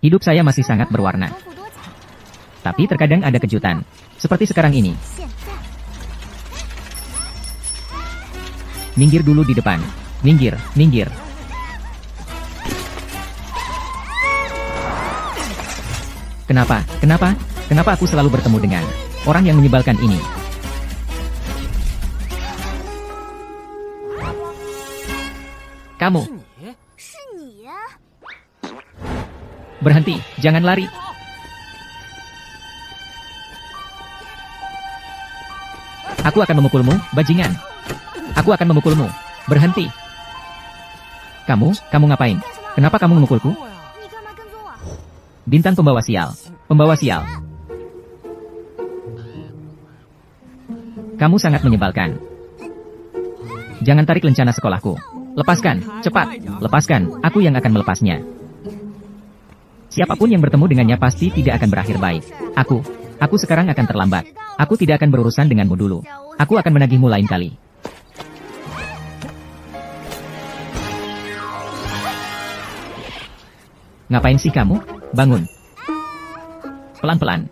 Hidup saya masih sangat berwarna. Tapi terkadang ada kejutan. Seperti sekarang ini. Minggir dulu di depan. Minggir, minggir. Kenapa, kenapa, kenapa aku selalu bertemu dengan orang yang menyebalkan ini? Kamu. Berhenti, jangan lari. Aku akan memukulmu, bajingan. Aku akan memukulmu. Berhenti. Kamu ngapain? Kenapa kamu memukulku? Bintang pembawa sial. Pembawa sial. Kamu sangat menyebalkan. Jangan tarik lencana sekolahku. Lepaskan, cepat. Lepaskan, aku yang akan melepasnya. Siapapun yang bertemu dengannya pasti tidak akan berakhir baik. Aku sekarang akan terlambat. Aku tidak akan berurusan denganmu dulu. Aku akan menagihmu lain kali. Ngapain sih kamu? Bangun. Pelan-pelan.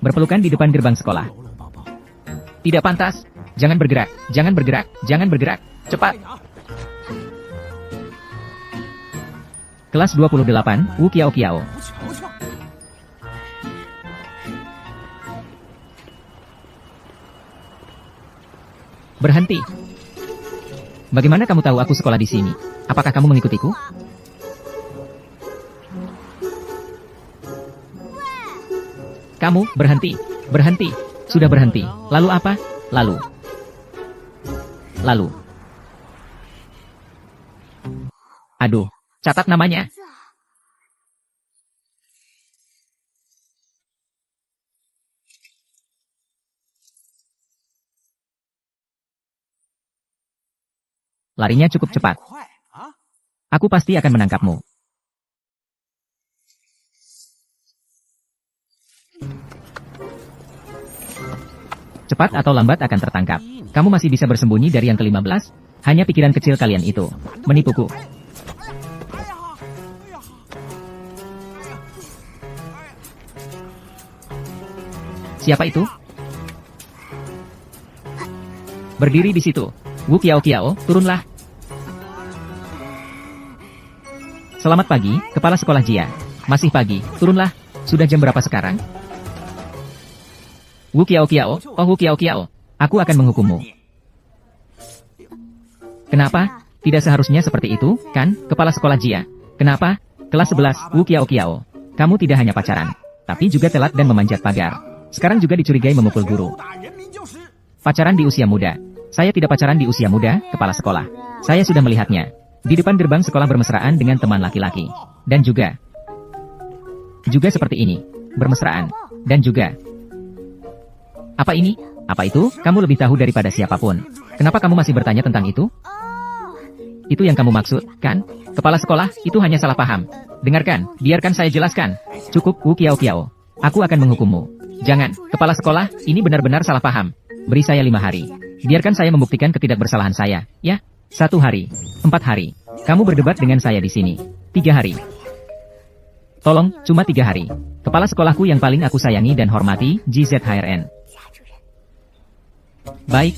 Berpelukan di depan gerbang sekolah. Tidak pantas. Jangan bergerak, jangan bergerak, jangan bergerak. Cepat. Kelas 28, Wu Kiao Kiao. Berhenti. Bagaimana kamu tahu aku sekolah di sini? Apakah kamu mengikutiku? Kamu, berhenti. Berhenti. Sudah berhenti. Lalu apa? Lalu. Aduh, catat namanya. Larinya cukup cepat. Aku pasti akan menangkapmu. Cepat atau lambat akan tertangkap. Kamu masih bisa bersembunyi dari yang ke-15? Hanya pikiran kecil kalian itu. Menipuku. Siapa itu? Berdiri di situ. Wu Kiao Kiao, turunlah. Selamat pagi, kepala sekolah Jia. Masih pagi, turunlah. Sudah jam berapa sekarang? Wu Kiao Kiao, oh Wu Kiao Kiao. Aku akan menghukummu. Kenapa? Tidak seharusnya seperti itu, kan, kepala sekolah Jia? Kenapa? Kelas 11, Wu Kiao Kiao. Kamu tidak hanya pacaran, tapi juga telat dan memanjat pagar. Sekarang juga dicurigai memukul guru. Pacaran di usia muda. Saya tidak pacaran di usia muda, kepala sekolah. Saya sudah melihatnya. Di depan gerbang sekolah bermesraan dengan teman laki-laki. Dan juga seperti ini. Bermesraan. Dan juga. Apa ini? Apa itu? Kamu lebih tahu daripada siapapun. Kenapa kamu masih bertanya tentang itu? Itu yang kamu maksud, kan? Kepala sekolah, itu hanya salah paham. Dengarkan, biarkan saya jelaskan. Cukup, Wu Kiao Kiao. Aku akan menghukummu. Jangan, kepala sekolah, ini benar-benar salah paham. Beri saya 5 hari. Biarkan saya membuktikan ketidakbersalahan saya, ya? 1 hari, 4 hari. Kamu berdebat dengan saya di sini. 3 hari. Tolong, cuma 3 hari. Kepala sekolahku yang paling aku sayangi dan hormati, GZHRN. Baik.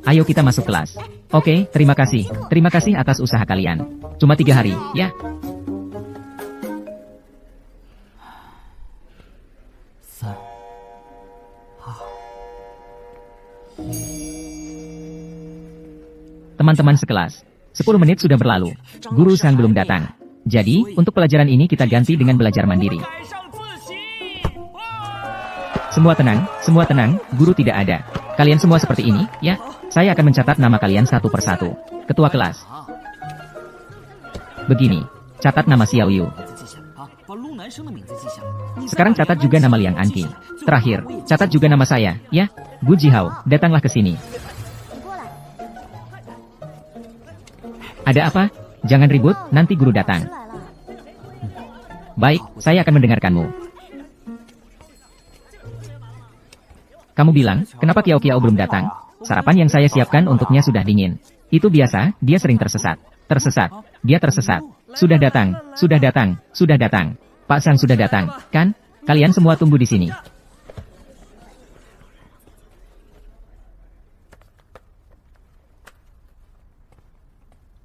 Ayo kita masuk kelas. Oke, terima kasih. Terima kasih atas usaha kalian. Cuma 3 hari, ya? Teman-teman sekelas, 10 menit sudah berlalu. Guru Sang belum datang. Jadi, untuk pelajaran ini kita ganti dengan belajar mandiri. Semua tenang, guru tidak ada. Kalian semua seperti ini, ya? Saya akan mencatat nama kalian satu persatu. Ketua kelas. Begini, catat nama Xiao Yu. Sekarang catat juga nama Liang Anqi. Terakhir, catat juga nama saya, ya? Gu Jihao, datanglah ke sini. Ada apa? Jangan ribut, nanti guru datang. Baik, saya akan mendengarkanmu. Kamu bilang, kenapa Kiao Kiao belum datang? Sarapan yang saya siapkan untuknya sudah dingin. Itu biasa, dia sering tersesat. Dia tersesat. Sudah datang, sudah datang, sudah datang. Pak Sang sudah datang, kan? Kalian semua tunggu di sini.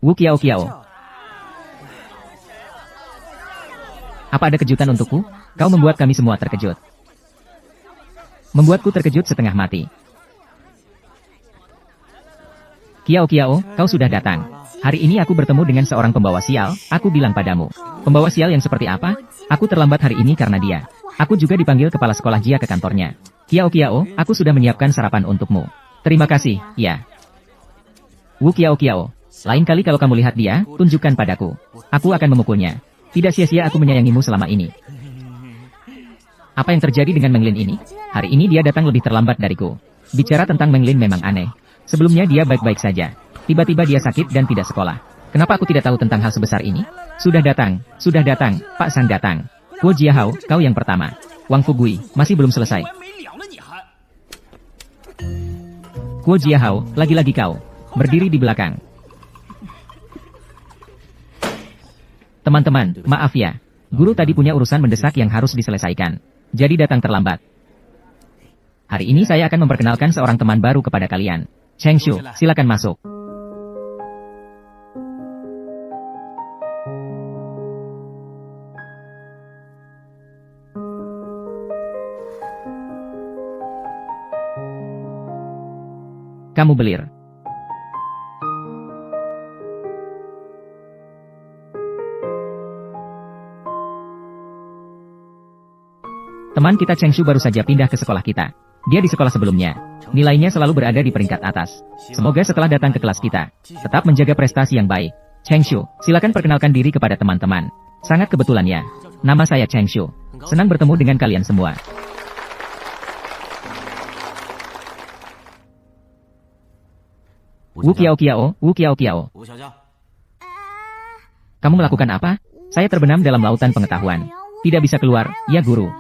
Wu Kiao Kiao. Apa ada kejutan untukku? Kau membuat kami semua terkejut. Membuatku terkejut setengah mati. Kiao Kiao, kau sudah datang. Hari ini aku bertemu dengan seorang pembawa sial, aku bilang padamu. Pembawa sial yang seperti apa? Aku terlambat hari ini karena dia. Aku juga dipanggil kepala sekolah Jia ke kantornya. Kiao Kiao, aku sudah menyiapkan sarapan untukmu. Terima kasih, ya. Wu Kiao Kiao. Lain kali kalau kamu lihat dia, tunjukkan padaku. Aku akan memukulnya. Tidak sia-sia aku menyayangimu selama ini. Apa yang terjadi dengan Meng Lin ini? Hari ini dia datang lebih terlambat dariku. Bicara tentang Meng Lin memang aneh. Sebelumnya dia baik-baik saja. Tiba-tiba dia sakit dan tidak sekolah. Kenapa aku tidak tahu tentang hal sebesar ini? Sudah datang, Pak Sang datang. Guo Jiahao, kau yang pertama. Wang Fugui, masih belum selesai. Guo Jiahao, lagi-lagi kau. Berdiri di belakang. Teman-teman, maaf ya. Guru tadi punya urusan mendesak yang harus diselesaikan. Jadi datang terlambat. Hari ini saya akan memperkenalkan seorang teman baru kepada kalian. Cheng Shu, silakan masuk. Kamu belir. Teman kita Cheng Shu baru saja pindah ke sekolah kita. Dia di sekolah sebelumnya. Nilainya selalu berada di peringkat atas. Semoga setelah datang ke kelas kita, tetap menjaga prestasi yang baik. Cheng Shu, silakan perkenalkan diri kepada teman-teman. Sangat kebetulan ya. Nama saya Cheng Shu. Senang bertemu dengan kalian semua. Wu Kiao Kiao, Wu Kiao Kiao. Kamu melakukan apa? Saya terbenam dalam lautan pengetahuan. Tidak bisa keluar, ya guru.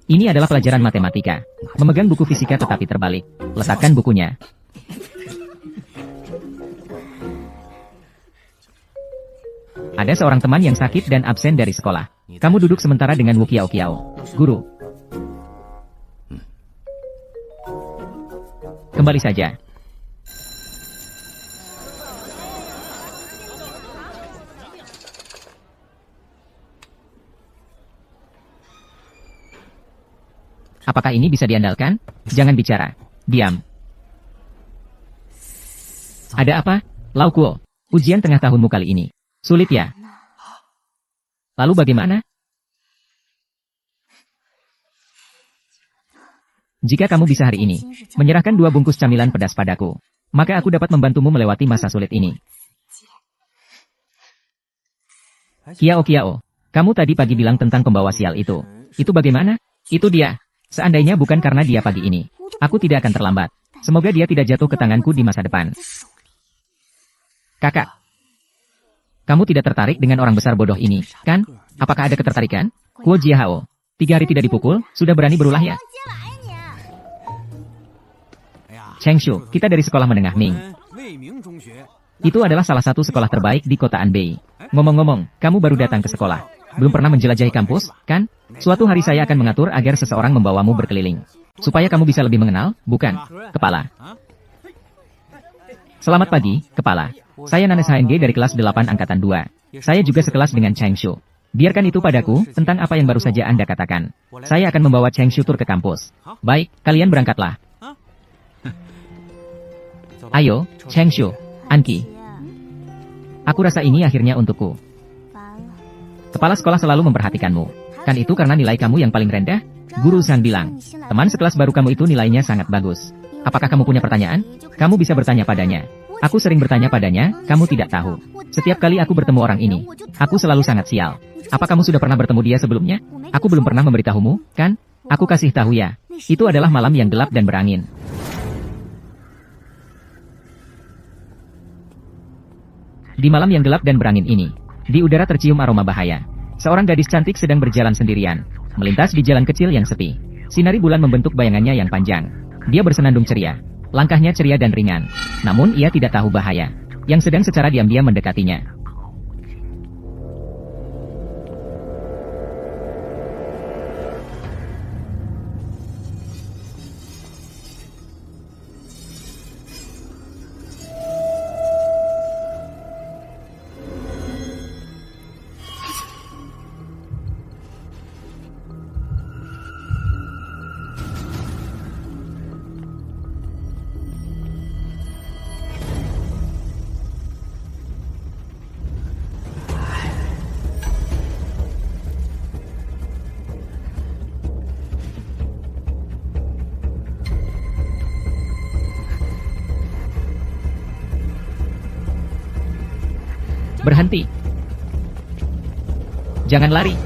Ini adalah pelajaran matematika. Memegang buku fisika tetapi terbalik. Letakkan bukunya. Ada seorang teman yang sakit dan absen dari sekolah. Kamu duduk sementara dengan Wu Kiao Kiao. Guru. Kembali saja. Apakah ini bisa diandalkan? Jangan bicara. Diam. Ada apa? Lau Kuo. Ujian tengah tahunmu kali ini. Sulit ya? Lalu bagaimana? Jika kamu bisa hari ini, menyerahkan 2 bungkus camilan pedas padaku, maka aku dapat membantumu melewati masa sulit ini. Kiao Kiao, kamu tadi pagi bilang tentang pembawa sial itu. Itu bagaimana? Itu dia. Seandainya bukan karena dia pagi ini, aku tidak akan terlambat. Semoga dia tidak jatuh ke tanganku di masa depan. Kakak, kamu tidak tertarik dengan orang besar bodoh ini, kan? Apakah ada ketertarikan? Guo Jiahao, 3 hari tidak dipukul, sudah berani berulah ya? Cheng Shu, kita dari sekolah menengah Ming. Itu adalah salah satu sekolah terbaik di kota Anbei. Ngomong-ngomong, kamu baru datang ke sekolah. Belum pernah menjelajahi kampus, kan? Suatu hari saya akan mengatur agar seseorang membawamu berkeliling. Supaya kamu bisa lebih mengenal, bukan? Kepala. Selamat pagi, Kepala. Saya Nanes HNG dari kelas 8 Angkatan 2. Saya juga sekelas dengan Cheng Shu. Biarkan itu padaku, tentang apa yang baru saja Anda katakan. Saya akan membawa Cheng Shu tur ke kampus. Baik, kalian berangkatlah. Ayo, Cheng Shu, Anki. Aku rasa ini akhirnya untukku. Kepala sekolah selalu memperhatikanmu. Kan itu karena nilai kamu yang paling rendah? Guru San bilang, teman sekelas baru kamu itu nilainya sangat bagus. Apakah kamu punya pertanyaan? Kamu bisa bertanya padanya. Aku sering bertanya padanya, kamu tidak tahu. Setiap kali aku bertemu orang ini, aku selalu sangat sial. Apa kamu sudah pernah bertemu dia sebelumnya? Aku belum pernah memberitahumu, kan? Aku kasih tahu ya. Itu adalah malam yang gelap dan berangin. Di malam yang gelap dan berangin ini, di udara tercium aroma bahaya. Seorang gadis cantik sedang berjalan sendirian, melintas di jalan kecil yang sepi. Sinari bulan membentuk bayangannya yang panjang. Dia bersenandung ceria. Langkahnya ceria dan ringan. Namun ia tidak tahu bahaya yang sedang secara diam-diam mendekatinya. Berhenti. Jangan lari.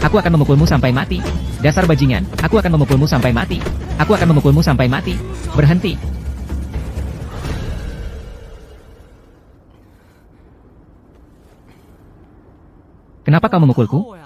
Aku akan memukulmu sampai mati. Dasar bajingan, aku akan memukulmu sampai mati. Aku akan memukulmu sampai mati. Berhenti. Kenapa kau memukulku?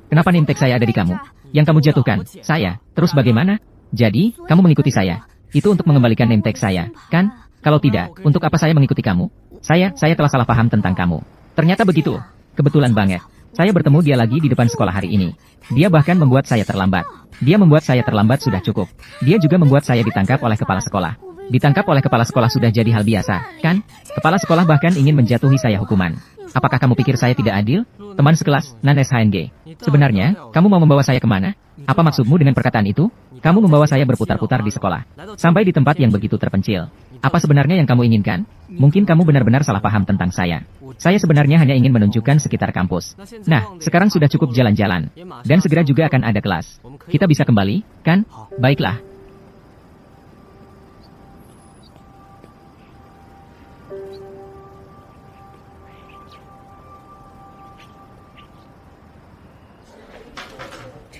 Kenapa name tag saya ada di kamu? Yang kamu jatuhkan, saya. Terus bagaimana? Jadi, kamu mengikuti saya. Itu untuk mengembalikan name tag saya, kan? Kalau tidak, untuk apa saya mengikuti kamu? Saya telah salah paham tentang kamu. Ternyata begitu. Kebetulan banget. Saya bertemu dia lagi di depan sekolah hari ini. Dia bahkan membuat saya terlambat. Dia membuat saya terlambat sudah cukup. Dia juga membuat saya ditangkap oleh kepala sekolah. Ditangkap oleh kepala sekolah sudah jadi hal biasa, kan? Kepala sekolah bahkan ingin menjatuhi saya hukuman. Apakah kamu pikir saya tidak adil? Teman sekelas, Nan SHNG. Sebenarnya, kamu mau membawa saya kemana? Apa maksudmu dengan perkataan itu? Kamu membawa saya berputar-putar di sekolah. Sampai di tempat yang begitu terpencil. Apa sebenarnya yang kamu inginkan? Mungkin kamu benar-benar salah paham tentang saya. Saya sebenarnya hanya ingin menunjukkan sekitar kampus. Nah, sekarang sudah cukup jalan-jalan. Dan segera juga akan ada kelas. Kita bisa kembali, kan? Baiklah.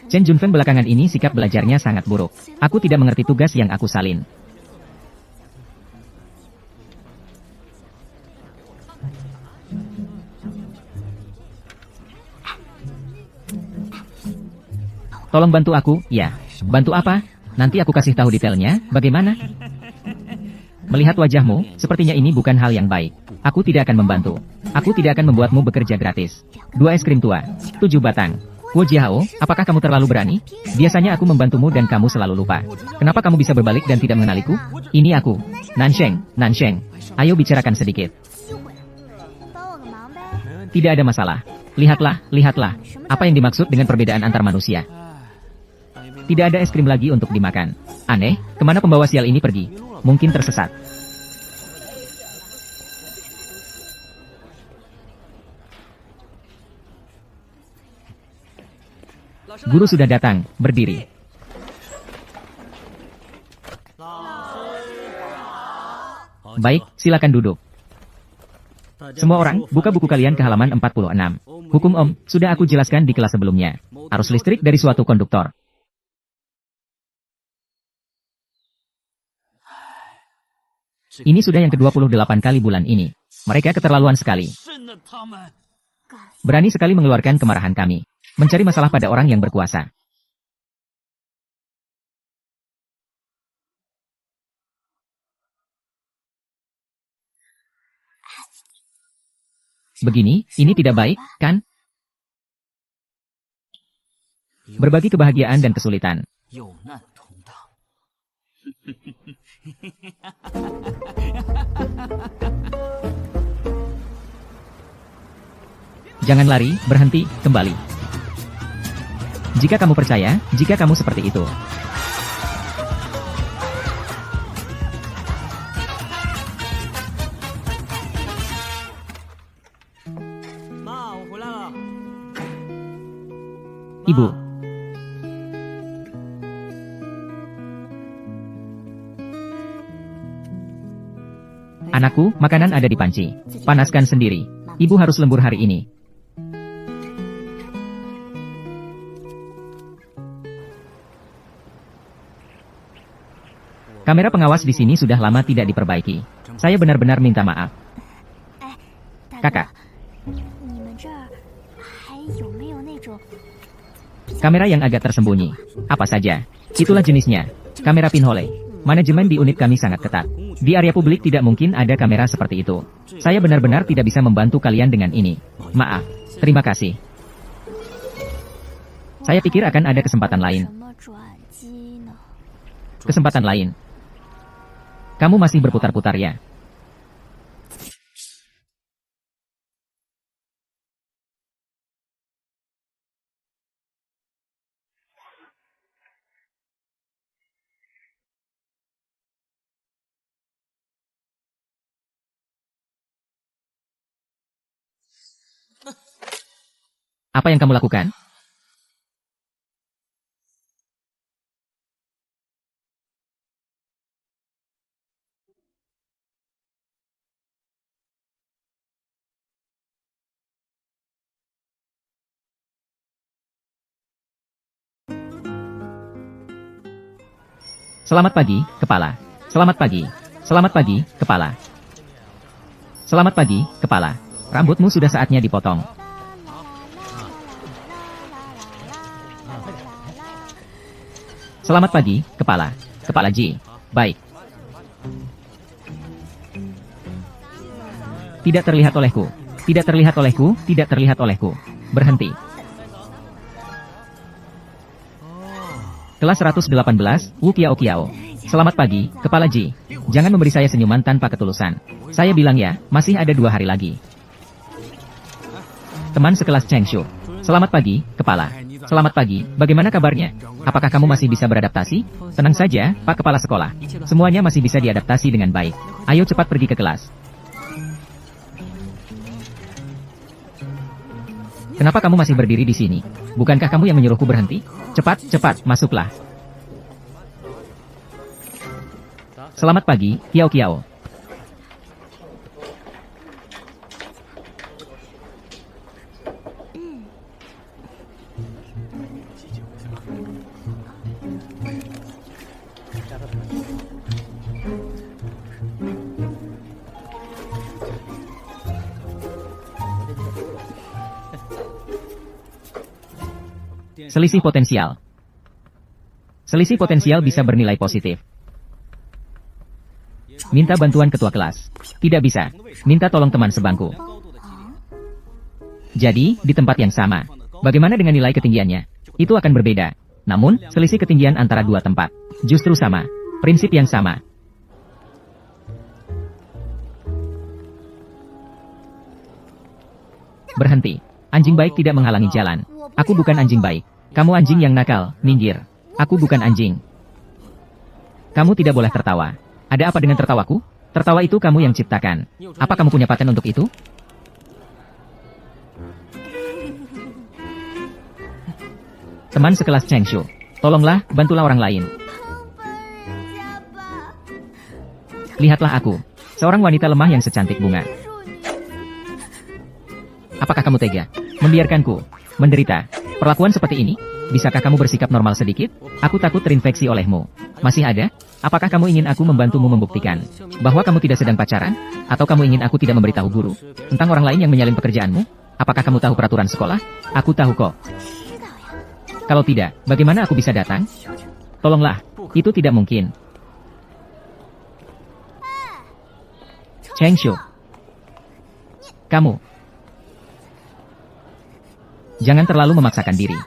Chen Junfen belakangan ini sikap belajarnya sangat buruk. Aku tidak mengerti tugas yang aku salin. Tolong bantu aku, ya. Bantu apa? Nanti aku kasih tahu detailnya, bagaimana? Melihat wajahmu, sepertinya ini bukan hal yang baik. Aku tidak akan membantu. Aku tidak akan membuatmu bekerja gratis. 2 es krim tua. 7 batang. Wu Jiahao, apakah kamu terlalu berani? Biasanya aku membantumu dan kamu selalu lupa. Kenapa kamu bisa berbalik dan tidak mengenaliku? Ini aku. Nansheng. Ayo bicarakan sedikit. Tidak ada masalah. Lihatlah. Apa yang dimaksud dengan perbedaan antar manusia? Tidak ada es krim lagi untuk dimakan. Aneh, kemana pembawa sial ini pergi? Mungkin tersesat. Guru sudah datang, berdiri. Baik, silakan duduk. Semua orang, buka buku kalian ke halaman 46. Hukum Om, sudah aku jelaskan di kelas sebelumnya. Arus listrik dari suatu konduktor. Ini sudah yang ke-28 kali bulan ini. Mereka keterlaluan sekali. Berani sekali mengeluarkan kemarahan kami. Mencari masalah pada orang yang berkuasa. Begini, ini tidak baik, kan? Berbagi kebahagiaan dan kesulitan. Jangan lari, berhenti, kembali. Jika kamu percaya, jika kamu seperti itu. Ibu. Anakku, makanan ada di panci. Panaskan sendiri. Ibu harus lembur hari ini. Kamera pengawas di sini sudah lama tidak diperbaiki. Saya benar-benar minta maaf. Kakak. Kamera yang agak tersembunyi. Apa saja. Itulah jenisnya. Kamera pinhole. Manajemen di unit kami sangat ketat. Di area publik tidak mungkin ada kamera seperti itu. Saya benar-benar tidak bisa membantu kalian dengan ini. Maaf. Terima kasih. Saya pikir akan ada kesempatan lain. Kesempatan lain. Kamu masih berputar-putar ya? Apa yang kamu lakukan? Selamat pagi, kepala. Selamat pagi. Selamat pagi, kepala. Selamat pagi, kepala. Rambutmu sudah saatnya dipotong. Selamat pagi, kepala. Kepala Ji. Baik. Tidak terlihat olehku. Tidak terlihat olehku. Tidak terlihat olehku. Berhenti. Kelas 118, Wu Kiao Kiao. Selamat pagi, Kepala Ji. Jangan memberi saya senyuman tanpa ketulusan. Saya bilang ya, masih ada 2 hari lagi. Teman sekelas Cheng Shu. Selamat pagi, Kepala. Selamat pagi, bagaimana kabarnya? Apakah kamu masih bisa beradaptasi? Tenang saja, Pak Kepala Sekolah. Semuanya masih bisa diadaptasi dengan baik. Ayo cepat pergi ke kelas. Kenapa kamu masih berdiri di sini? Bukankah kamu yang menyuruhku berhenti? Cepat, cepat, masuklah. Selamat pagi, Kiao Kiao. Selisih potensial. Selisih potensial bisa bernilai positif. Minta bantuan ketua kelas. Tidak bisa. Minta tolong teman sebangku. Jadi, di tempat yang sama. Bagaimana dengan nilai ketinggiannya? Itu akan berbeda. Namun, selisih ketinggian antara 2 tempat. Justru sama. Prinsip yang sama. Berhenti. Anjing baik tidak menghalangi jalan. Aku bukan anjing baik. Kamu anjing yang nakal, minggir. Aku bukan anjing. Kamu tidak boleh tertawa. Ada apa dengan tertawaku? Tertawa itu kamu yang ciptakan. Apa kamu punya paten untuk itu? Teman sekelas Cheng Shu. Tolonglah, bantulah orang lain. Lihatlah aku. Seorang wanita lemah yang secantik bunga. Apakah kamu tega? Membiarkanku menderita. Perlakuan seperti ini? Bisakah kamu bersikap normal sedikit? Aku takut terinfeksi olehmu. Masih ada? Apakah kamu ingin aku membantumu membuktikan bahwa kamu tidak sedang pacaran? Atau kamu ingin aku tidak memberitahu guru tentang orang lain yang menyalin pekerjaanmu? Apakah kamu tahu peraturan sekolah? Aku tahu kok. Kalau tidak, bagaimana aku bisa datang? Tolonglah, itu tidak mungkin. Cheng Shu. Kamu. Jangan terlalu memaksakan diri.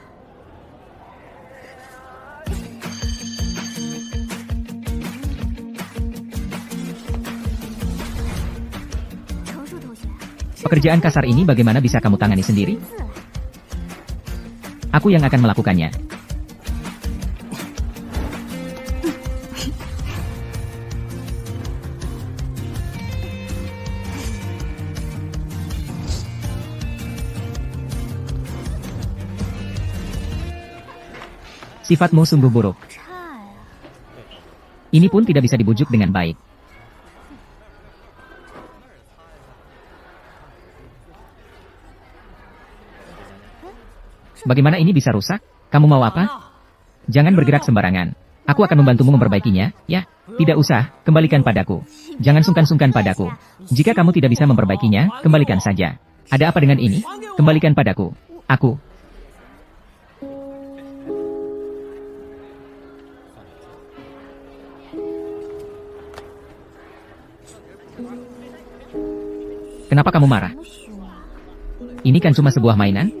Pekerjaan kasar ini bagaimana bisa kamu tangani sendiri? Aku yang akan melakukannya. Sifatmu sungguh buruk. Ini pun tidak bisa dibujuk dengan baik. Bagaimana ini bisa rusak? Kamu mau apa? Jangan bergerak sembarangan. Aku akan membantumu memperbaikinya, ya? Tidak usah, kembalikan padaku. Jangan sungkan-sungkan padaku. Jika kamu tidak bisa memperbaikinya, kembalikan saja. Ada apa dengan ini? Kembalikan padaku. Aku. Kenapa kamu marah? Ini kan cuma sebuah mainan.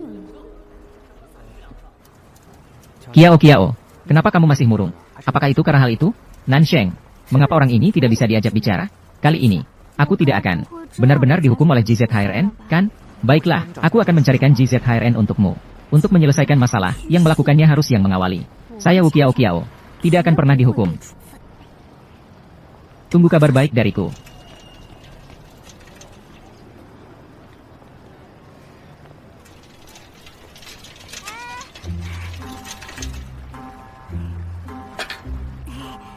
Kiao Kiao, kenapa kamu masih murung? Apakah itu karena hal itu? Nansheng, mengapa orang ini tidak bisa diajak bicara? Kali ini, aku tidak akan benar-benar dihukum oleh JZHRN, kan? Baiklah, aku akan mencarikan JZHRN untukmu. Untuk menyelesaikan masalah, yang melakukannya harus yang mengawali. Saya Wu Kiao Kiao, tidak akan pernah dihukum. Tunggu kabar baik dariku.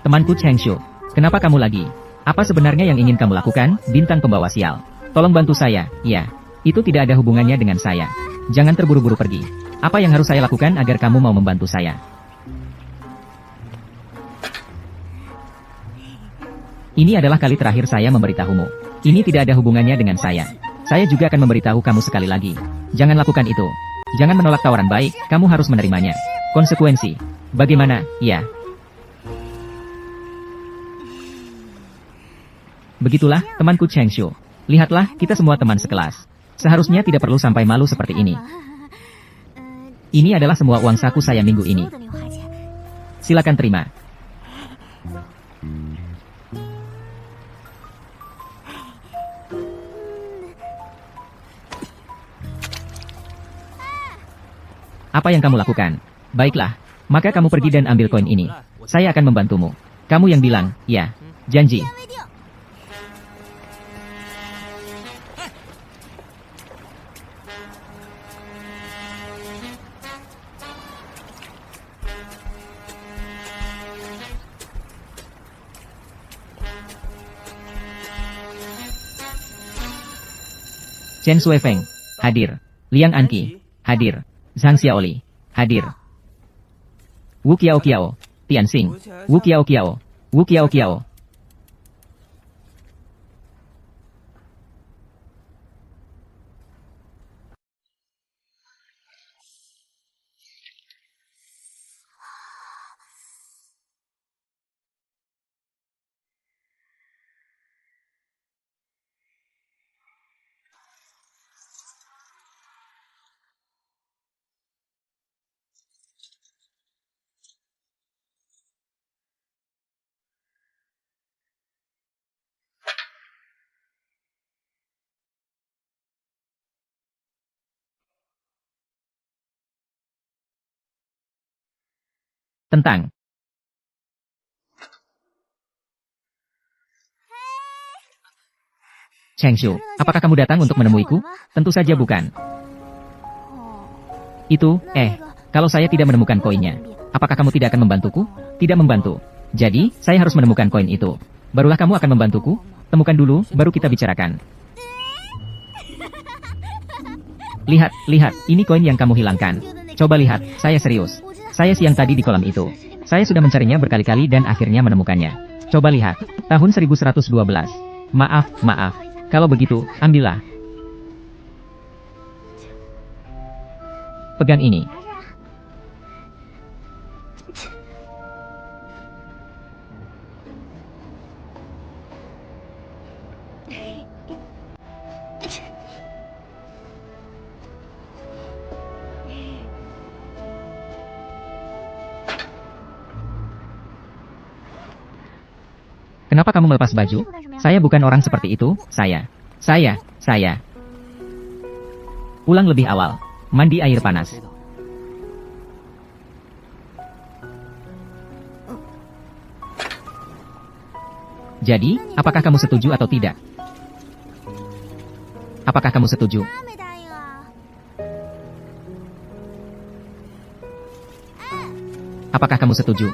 Temanku Cheng Shu, kenapa kamu lagi? Apa sebenarnya yang ingin kamu lakukan, bintang pembawa sial? Tolong bantu saya, ya. Itu tidak ada hubungannya dengan saya. Jangan terburu-buru pergi. Apa yang harus saya lakukan agar kamu mau membantu saya? Ini adalah kali terakhir saya memberitahumu. Ini tidak ada hubungannya dengan saya. Saya juga akan memberitahu kamu sekali lagi. Jangan lakukan itu. Jangan menolak tawaran baik, kamu harus menerimanya. Konsekuensi. Bagaimana, ya? Begitulah, temanku Cheng Shu. Lihatlah, kita semua teman sekelas. Seharusnya tidak perlu sampai malu seperti ini. Ini adalah semua uang saku saya minggu ini. Silakan terima. Apa yang kamu lakukan? Baiklah, maka kamu pergi dan ambil koin ini. Saya akan membantumu. Kamu yang bilang, ya. Janji. Chen Xuefeng, hadir. Liang Anqi, hadir. Zhang Xiaoli, hadir. Wu Qiao Qiao, Tianxing, Wu Qiao Qiao, Wu Qiao Qiao. Tentang. Cheng Shu, apakah kamu datang untuk menemuiku? Tentu saja bukan. Itu, kalau saya tidak menemukan koinnya, apakah kamu tidak akan membantuku? Tidak membantu. Jadi, saya harus menemukan koin itu. Barulah kamu akan membantuku? Temukan dulu, baru kita bicarakan. Lihat, ini koin yang kamu hilangkan. Coba lihat, saya serius. Saya siang tadi di kolam itu. Saya sudah mencarinya berkali-kali dan akhirnya menemukannya. Coba lihat, tahun 1112. Maaf. Kalau begitu, ambillah. Pegang ini. Kenapa kamu melepas baju? Saya bukan orang seperti itu, saya. Ulang lebih awal. Mandi air panas. Jadi, apakah kamu setuju atau tidak? Apakah kamu setuju? Apakah kamu setuju?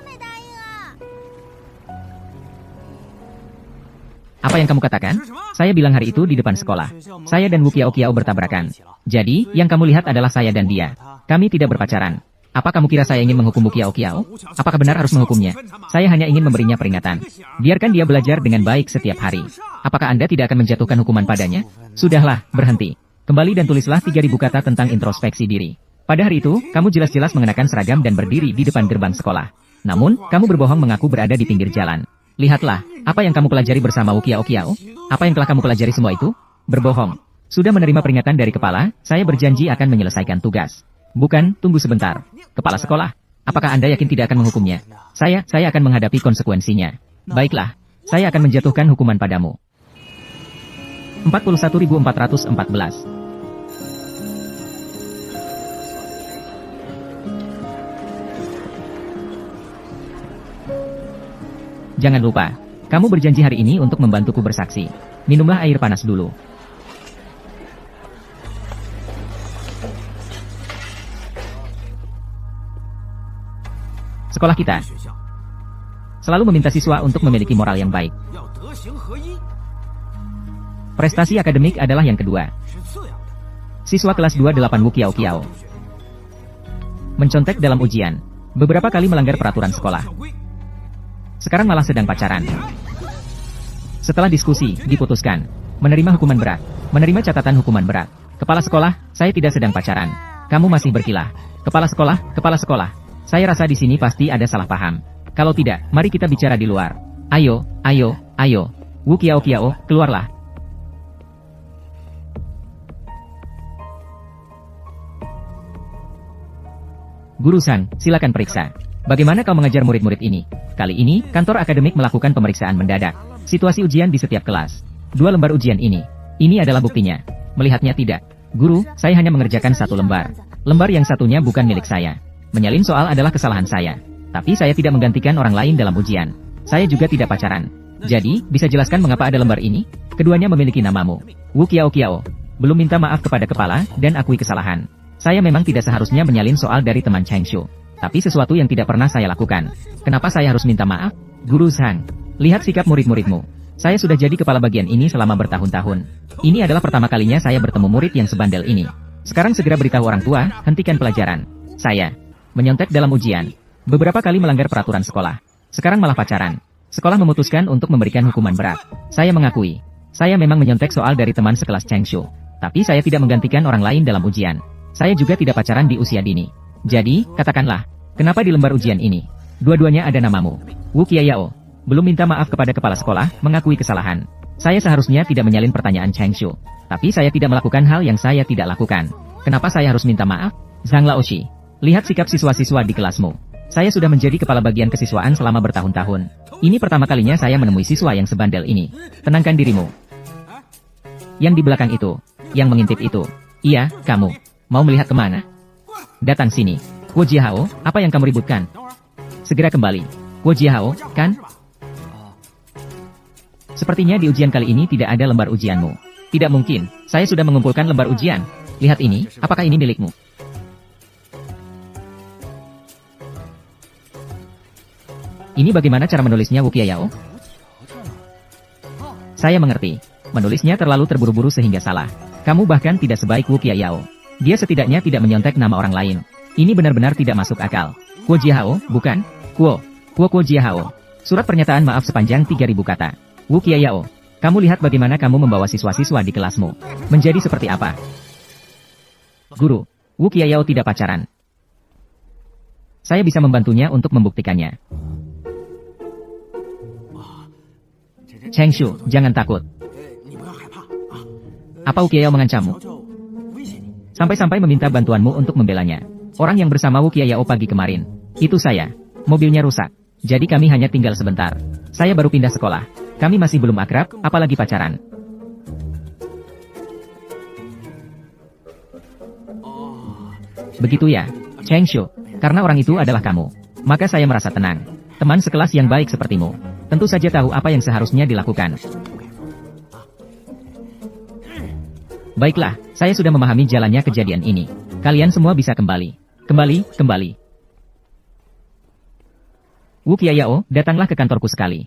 Apa yang kamu katakan? Saya bilang hari itu di depan sekolah. Saya dan Wu Qiao Qiao bertabrakan. Jadi, yang kamu lihat adalah saya dan dia. Kami tidak berpacaran. Apa kamu kira saya ingin menghukum Wu Qiao Qiao? Apakah benar harus menghukumnya? Saya hanya ingin memberinya peringatan. Biarkan dia belajar dengan baik setiap hari. Apakah Anda tidak akan menjatuhkan hukuman padanya? Sudahlah, berhenti. Kembali dan tulislah 3.000 kata tentang introspeksi diri. Pada hari itu, kamu jelas-jelas mengenakan seragam dan berdiri di depan gerbang sekolah. Namun, kamu berbohong mengaku berada di pinggir jalan. Lihatlah, apa yang kamu pelajari bersama Wu Qiao Qiao? Apa yang telah kamu pelajari semua itu? Berbohong. Sudah menerima peringatan dari kepala, saya berjanji akan menyelesaikan tugas. Bukan, tunggu sebentar. Kepala sekolah, apakah Anda yakin tidak akan menghukumnya? Saya akan menghadapi konsekuensinya. Baiklah, saya akan menjatuhkan hukuman padamu. 41.414. Jangan lupa, kamu berjanji hari ini untuk membantuku bersaksi. Minumlah air panas dulu. Sekolah kita selalu meminta siswa untuk memiliki moral yang baik. Prestasi akademik adalah yang kedua. Siswa kelas 28 Wu Qiao Qiao mencontek dalam ujian. Beberapa kali melanggar peraturan sekolah. Sekarang malah sedang pacaran. Setelah diskusi, diputuskan. Menerima hukuman berat. Menerima catatan hukuman berat. Kepala sekolah, saya tidak sedang pacaran. Kamu masih berkilah. Kepala sekolah. Saya rasa di sini pasti ada salah paham. Kalau tidak, mari kita bicara di luar. Ayo. Wu Kiao, keluarlah. Guru San, silakan periksa. Bagaimana kau mengajar murid-murid ini? Kali ini, kantor akademik melakukan pemeriksaan mendadak. Situasi ujian di setiap kelas. 2 lembar ujian ini. Ini adalah buktinya. Melihatnya tidak. Guru, saya hanya mengerjakan 1 lembar. Lembar yang satunya bukan milik saya. Menyalin soal adalah kesalahan saya. Tapi saya tidak menggantikan orang lain dalam ujian. Saya juga tidak pacaran. Jadi, bisa jelaskan mengapa ada lembar ini? Keduanya memiliki namamu. Wu Kiao. Belum minta maaf kepada kepala, dan akui kesalahan. Saya memang tidak seharusnya menyalin soal dari teman Cheng Shu. Tapi sesuatu yang tidak pernah saya lakukan. Kenapa saya harus minta maaf? Guru Sang, lihat sikap murid-muridmu. Saya sudah jadi kepala bagian ini selama bertahun-tahun. Ini adalah pertama kalinya saya bertemu murid yang sebandel ini. Sekarang segera beritahu orang tua, hentikan pelajaran. Saya menyontek dalam ujian. Beberapa kali melanggar peraturan sekolah. Sekarang malah pacaran. Sekolah memutuskan untuk memberikan hukuman berat. Saya mengakui. Saya memang menyontek soal dari teman sekelas Cheng Shu. Tapi saya tidak menggantikan orang lain dalam ujian. Saya juga tidak pacaran di usia dini. Jadi, katakanlah, kenapa di lembar ujian ini? Dua-duanya ada namamu. Wu Kiao. Belum minta maaf kepada kepala sekolah, mengakui kesalahan. Saya seharusnya tidak menyalin pertanyaan Cheng Shu. Tapi saya tidak melakukan hal yang saya tidak lakukan. Kenapa saya harus minta maaf? Zhang Laoshi, lihat sikap siswa-siswa di kelasmu. Saya sudah menjadi kepala bagian kesiswaan selama bertahun-tahun. Ini pertama kalinya saya menemui siswa yang sebandel ini. Tenangkan dirimu. Yang di belakang itu. Yang mengintip itu. Iya, kamu. Mau melihat kemana? Datang sini. Wu Jiahao, apa yang kamu ributkan? Segera kembali. Wu Jiahao, kan? Sepertinya di ujian kali ini tidak ada lembar ujianmu. Tidak mungkin, saya sudah mengumpulkan lembar ujian. Lihat ini, apakah ini milikmu? Ini bagaimana cara menulisnya Wu Kiao? Saya mengerti. Menulisnya terlalu terburu-buru sehingga salah. Kamu bahkan tidak sebaik Wu Kiao. Dia setidaknya tidak menyontek nama orang lain. Ini benar-benar tidak masuk akal. Kuo Jiahao, bukan? Kuo Jiahao. Surat pernyataan maaf sepanjang 3000 kata. Wu Kiao, kamu lihat bagaimana kamu membawa siswa-siswa di kelasmu. Menjadi seperti apa? Guru, Wu Kiao tidak pacaran. Saya bisa membantunya untuk membuktikannya. Cheng Shu, jangan takut. Apa Wu Kiao mengancammu? Sampai-sampai meminta bantuanmu untuk membelanya. Orang yang bersama Wu Kiao pagi kemarin. Itu saya. Mobilnya rusak. Jadi kami hanya tinggal sebentar. Saya baru pindah sekolah. Kami masih belum akrab, apalagi pacaran. Begitu ya, Cheng Shu. Karena orang itu adalah kamu. Maka saya merasa tenang. Teman sekelas yang baik sepertimu. Tentu saja tahu apa yang seharusnya dilakukan. Baiklah, saya sudah memahami jalannya kejadian ini. Kalian semua bisa kembali. Kembali. Wu Kiao, datanglah ke kantorku sekali.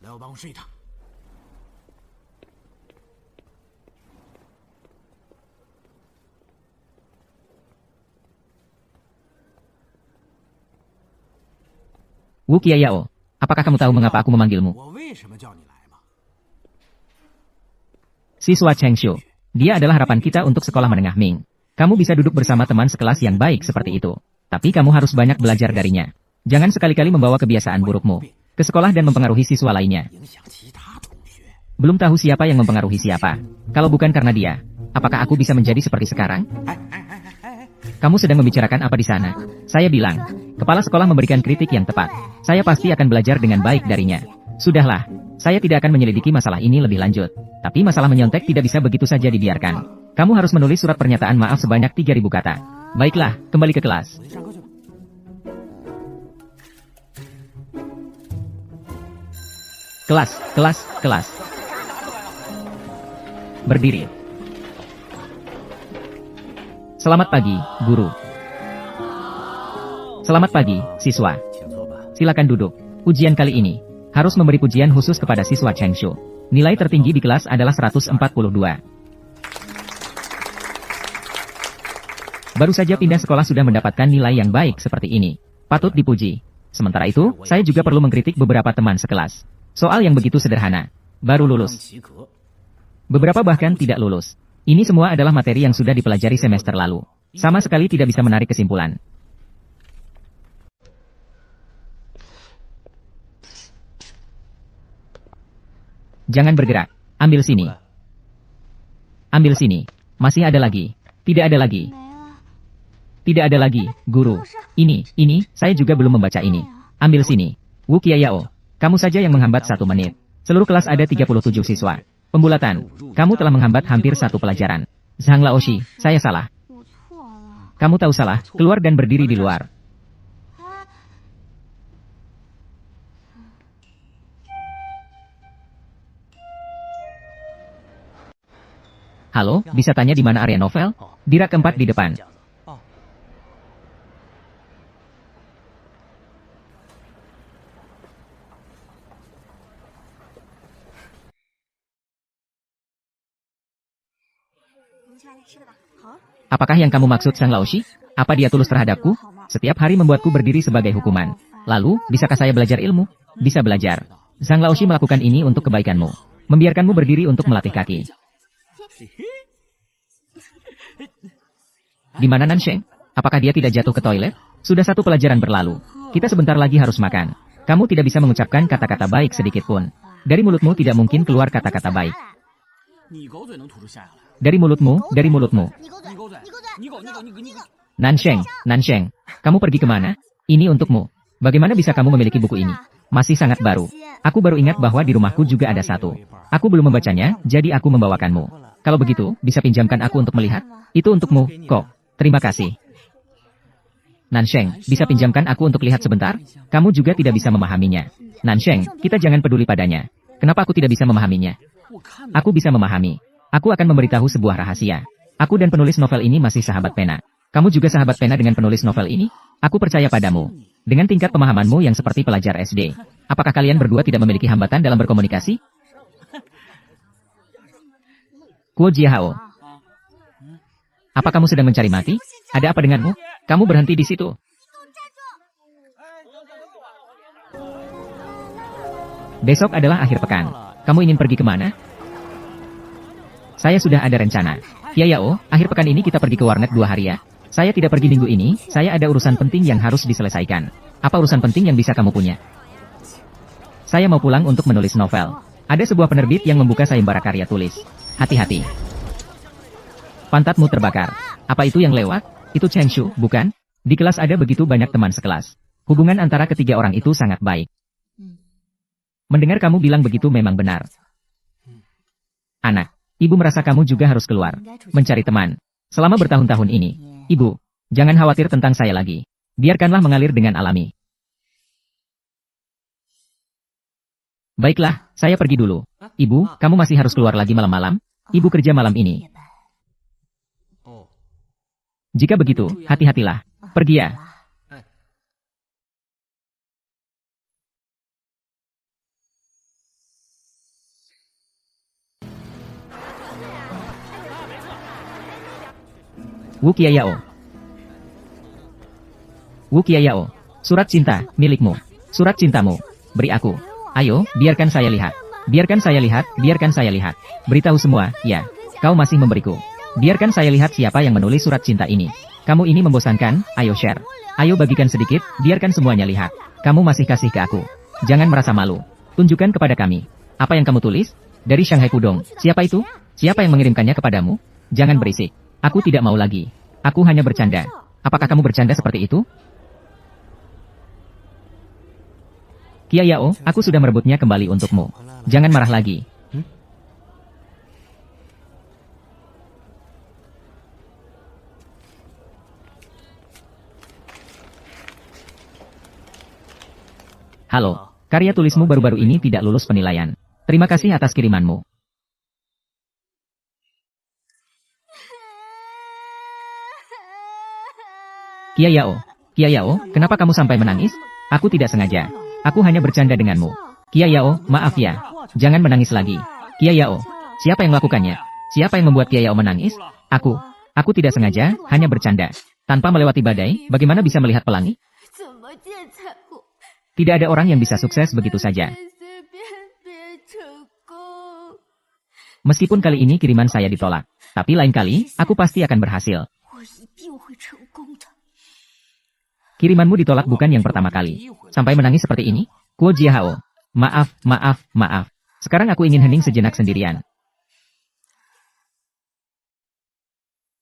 Wu Kiao, apakah kamu tahu mengapa aku memanggilmu? Siswa Cheng Shu. Dia adalah harapan kita untuk sekolah menengah Ming. Kamu bisa duduk bersama teman sekelas yang baik seperti itu. Tapi kamu harus banyak belajar darinya. Jangan sekali-kali membawa kebiasaan burukmu ke sekolah dan mempengaruhi siswa lainnya. Belum tahu siapa yang mempengaruhi siapa. Kalau bukan karena dia, apakah aku bisa menjadi seperti sekarang? Kamu sedang membicarakan apa di sana? Saya bilang, kepala sekolah memberikan kritik yang tepat. Saya pasti akan belajar dengan baik darinya. Sudahlah, saya tidak akan menyelidiki masalah ini lebih lanjut. Tapi masalah menyontek tidak bisa begitu saja dibiarkan. Kamu harus menulis surat pernyataan maaf sebanyak 3000 kata. Baiklah, kembali ke kelas. Kelas. Berdiri. Selamat pagi, guru. Selamat pagi, siswa. Silakan duduk. Ujian kali ini harus memberi pujian khusus kepada siswa Cheng Shu. Nilai tertinggi di kelas adalah 142. Baru saja pindah sekolah sudah mendapatkan nilai yang baik seperti ini. Patut dipuji. Sementara itu, saya juga perlu mengkritik beberapa teman sekelas. Soal yang begitu sederhana. baru lulus. Beberapa bahkan tidak lulus. Ini semua adalah materi yang sudah dipelajari semester lalu. Sama sekali tidak bisa menarik kesimpulan. Jangan bergerak. Ambil sini. Ambil sini. Masih ada lagi. Tidak ada lagi. Tidak ada lagi, guru. Ini, saya juga belum membaca ini. Ambil sini. Wu Qiayao. Kamu saja yang menghambat 1 menit. Seluruh kelas ada 37 siswa. Pembulatan. Kamu telah menghambat hampir 1 pelajaran. Zhang Laoshi, saya salah. Kamu tahu salah, keluar dan berdiri di luar. Halo, bisa tanya di mana area novel? Di rak 4 di depan. Apakah yang kamu maksud Zhang Laoshi? Apa dia tulus terhadapku? Setiap hari membuatku berdiri sebagai hukuman. Lalu, bisakah saya belajar ilmu? Bisa belajar. Zhang Laoshi melakukan ini untuk kebaikanmu. Membiarkanmu berdiri untuk melatih kaki. Di mana Nansheng? Apakah dia tidak jatuh ke toilet? Sudah 1 pelajaran berlalu. Kita sebentar lagi harus makan. Kamu tidak bisa mengucapkan kata-kata baik sedikit pun. Dari mulutmu tidak mungkin keluar kata-kata baik. Dari mulutmu, dari mulutmu. Nansheng, kamu pergi kemana? Ini untukmu. Bagaimana bisa kamu memiliki buku ini? Masih sangat baru. Aku baru ingat bahwa di rumahku juga ada 1. Aku belum membacanya, jadi aku membawakanmu. Kalau begitu, bisa pinjamkan aku untuk melihat? Itu untukmu, kok. Terima kasih. Nansheng, bisa pinjamkan aku untuk lihat sebentar? Kamu juga tidak bisa memahaminya. Nansheng, kita jangan peduli padanya. Kenapa aku tidak bisa memahaminya? Aku bisa memahami. Aku akan memberitahu sebuah rahasia. Aku dan penulis novel ini masih sahabat pena. Kamu juga sahabat pena dengan penulis novel ini? Aku percaya padamu. Dengan tingkat pemahamanmu yang seperti pelajar SD. Apakah kalian berdua tidak memiliki hambatan dalam berkomunikasi? Kuo Jiahao. Apa kamu sedang mencari mati? Ada apa denganmu? Kamu berhenti di situ. Besok adalah akhir pekan. Kamu ingin pergi kemana? Saya sudah ada rencana. Qiayao, akhir pekan ini kita pergi ke warnet 2 hari ya. Saya tidak pergi minggu ini, saya ada urusan penting yang harus diselesaikan. Apa urusan penting yang bisa kamu punya? Saya mau pulang untuk menulis novel. Ada sebuah penerbit yang membuka sayembara karya tulis. Hati-hati. Pantatmu terbakar. Apa itu yang lewat? Itu Cheng Shu, bukan? Di kelas ada begitu banyak teman sekelas. Hubungan antara ketiga orang itu sangat baik. Mendengar kamu bilang begitu memang benar. Anak, ibu merasa kamu juga harus keluar. Mencari teman. Selama bertahun-tahun ini. Ibu, jangan khawatir tentang saya lagi. Biarkanlah mengalir dengan alami. Baiklah, saya pergi dulu. Ibu, kamu masih harus keluar lagi malam-malam? Ibu kerja malam ini. Jika begitu, hati-hatilah. Pergi ya. Wu Qiayao. Wu Qiayao. Surat cinta, milikmu. Surat cintamu. Beri aku. Ayo, biarkan saya lihat. Biarkan saya lihat, biarkan saya lihat. Beritahu semua, ya. Kau masih memberiku. Biarkan saya lihat siapa yang menulis surat cinta ini. Kamu ini membosankan, ayo share. Ayo bagikan sedikit, biarkan semuanya lihat. Kamu masih kasih ke aku. Jangan merasa malu. Tunjukkan kepada kami. Apa yang kamu tulis? Dari Shanghai Pudong. Siapa itu? Siapa yang mengirimkannya kepadamu? Jangan berisik. Aku tidak mau lagi. Aku hanya bercanda. Apakah kamu bercanda seperti itu? Qiayao, aku sudah merebutnya kembali untukmu. Jangan marah lagi. Halo, karya tulismu baru-baru ini tidak lulus penilaian. Terima kasih atas kirimanmu. Qiayao, kenapa kamu sampai menangis? Aku tidak sengaja. Aku hanya bercanda denganmu. Qiayao, maaf ya. Jangan menangis lagi. Qiayao, siapa yang melakukannya? Siapa yang membuat Qiayao menangis? Aku. Aku tidak sengaja, hanya bercanda. Tanpa melewati badai, bagaimana bisa melihat pelangi? Tidak ada orang yang bisa sukses begitu saja. Meskipun kali ini kiriman saya ditolak, tapi lain kali, aku pasti akan berhasil. Kirimanmu ditolak bukan yang pertama kali. Sampai menangis seperti ini? Kuo Jiahao. Maaf, maaf, maaf. Sekarang aku ingin hening sejenak sendirian.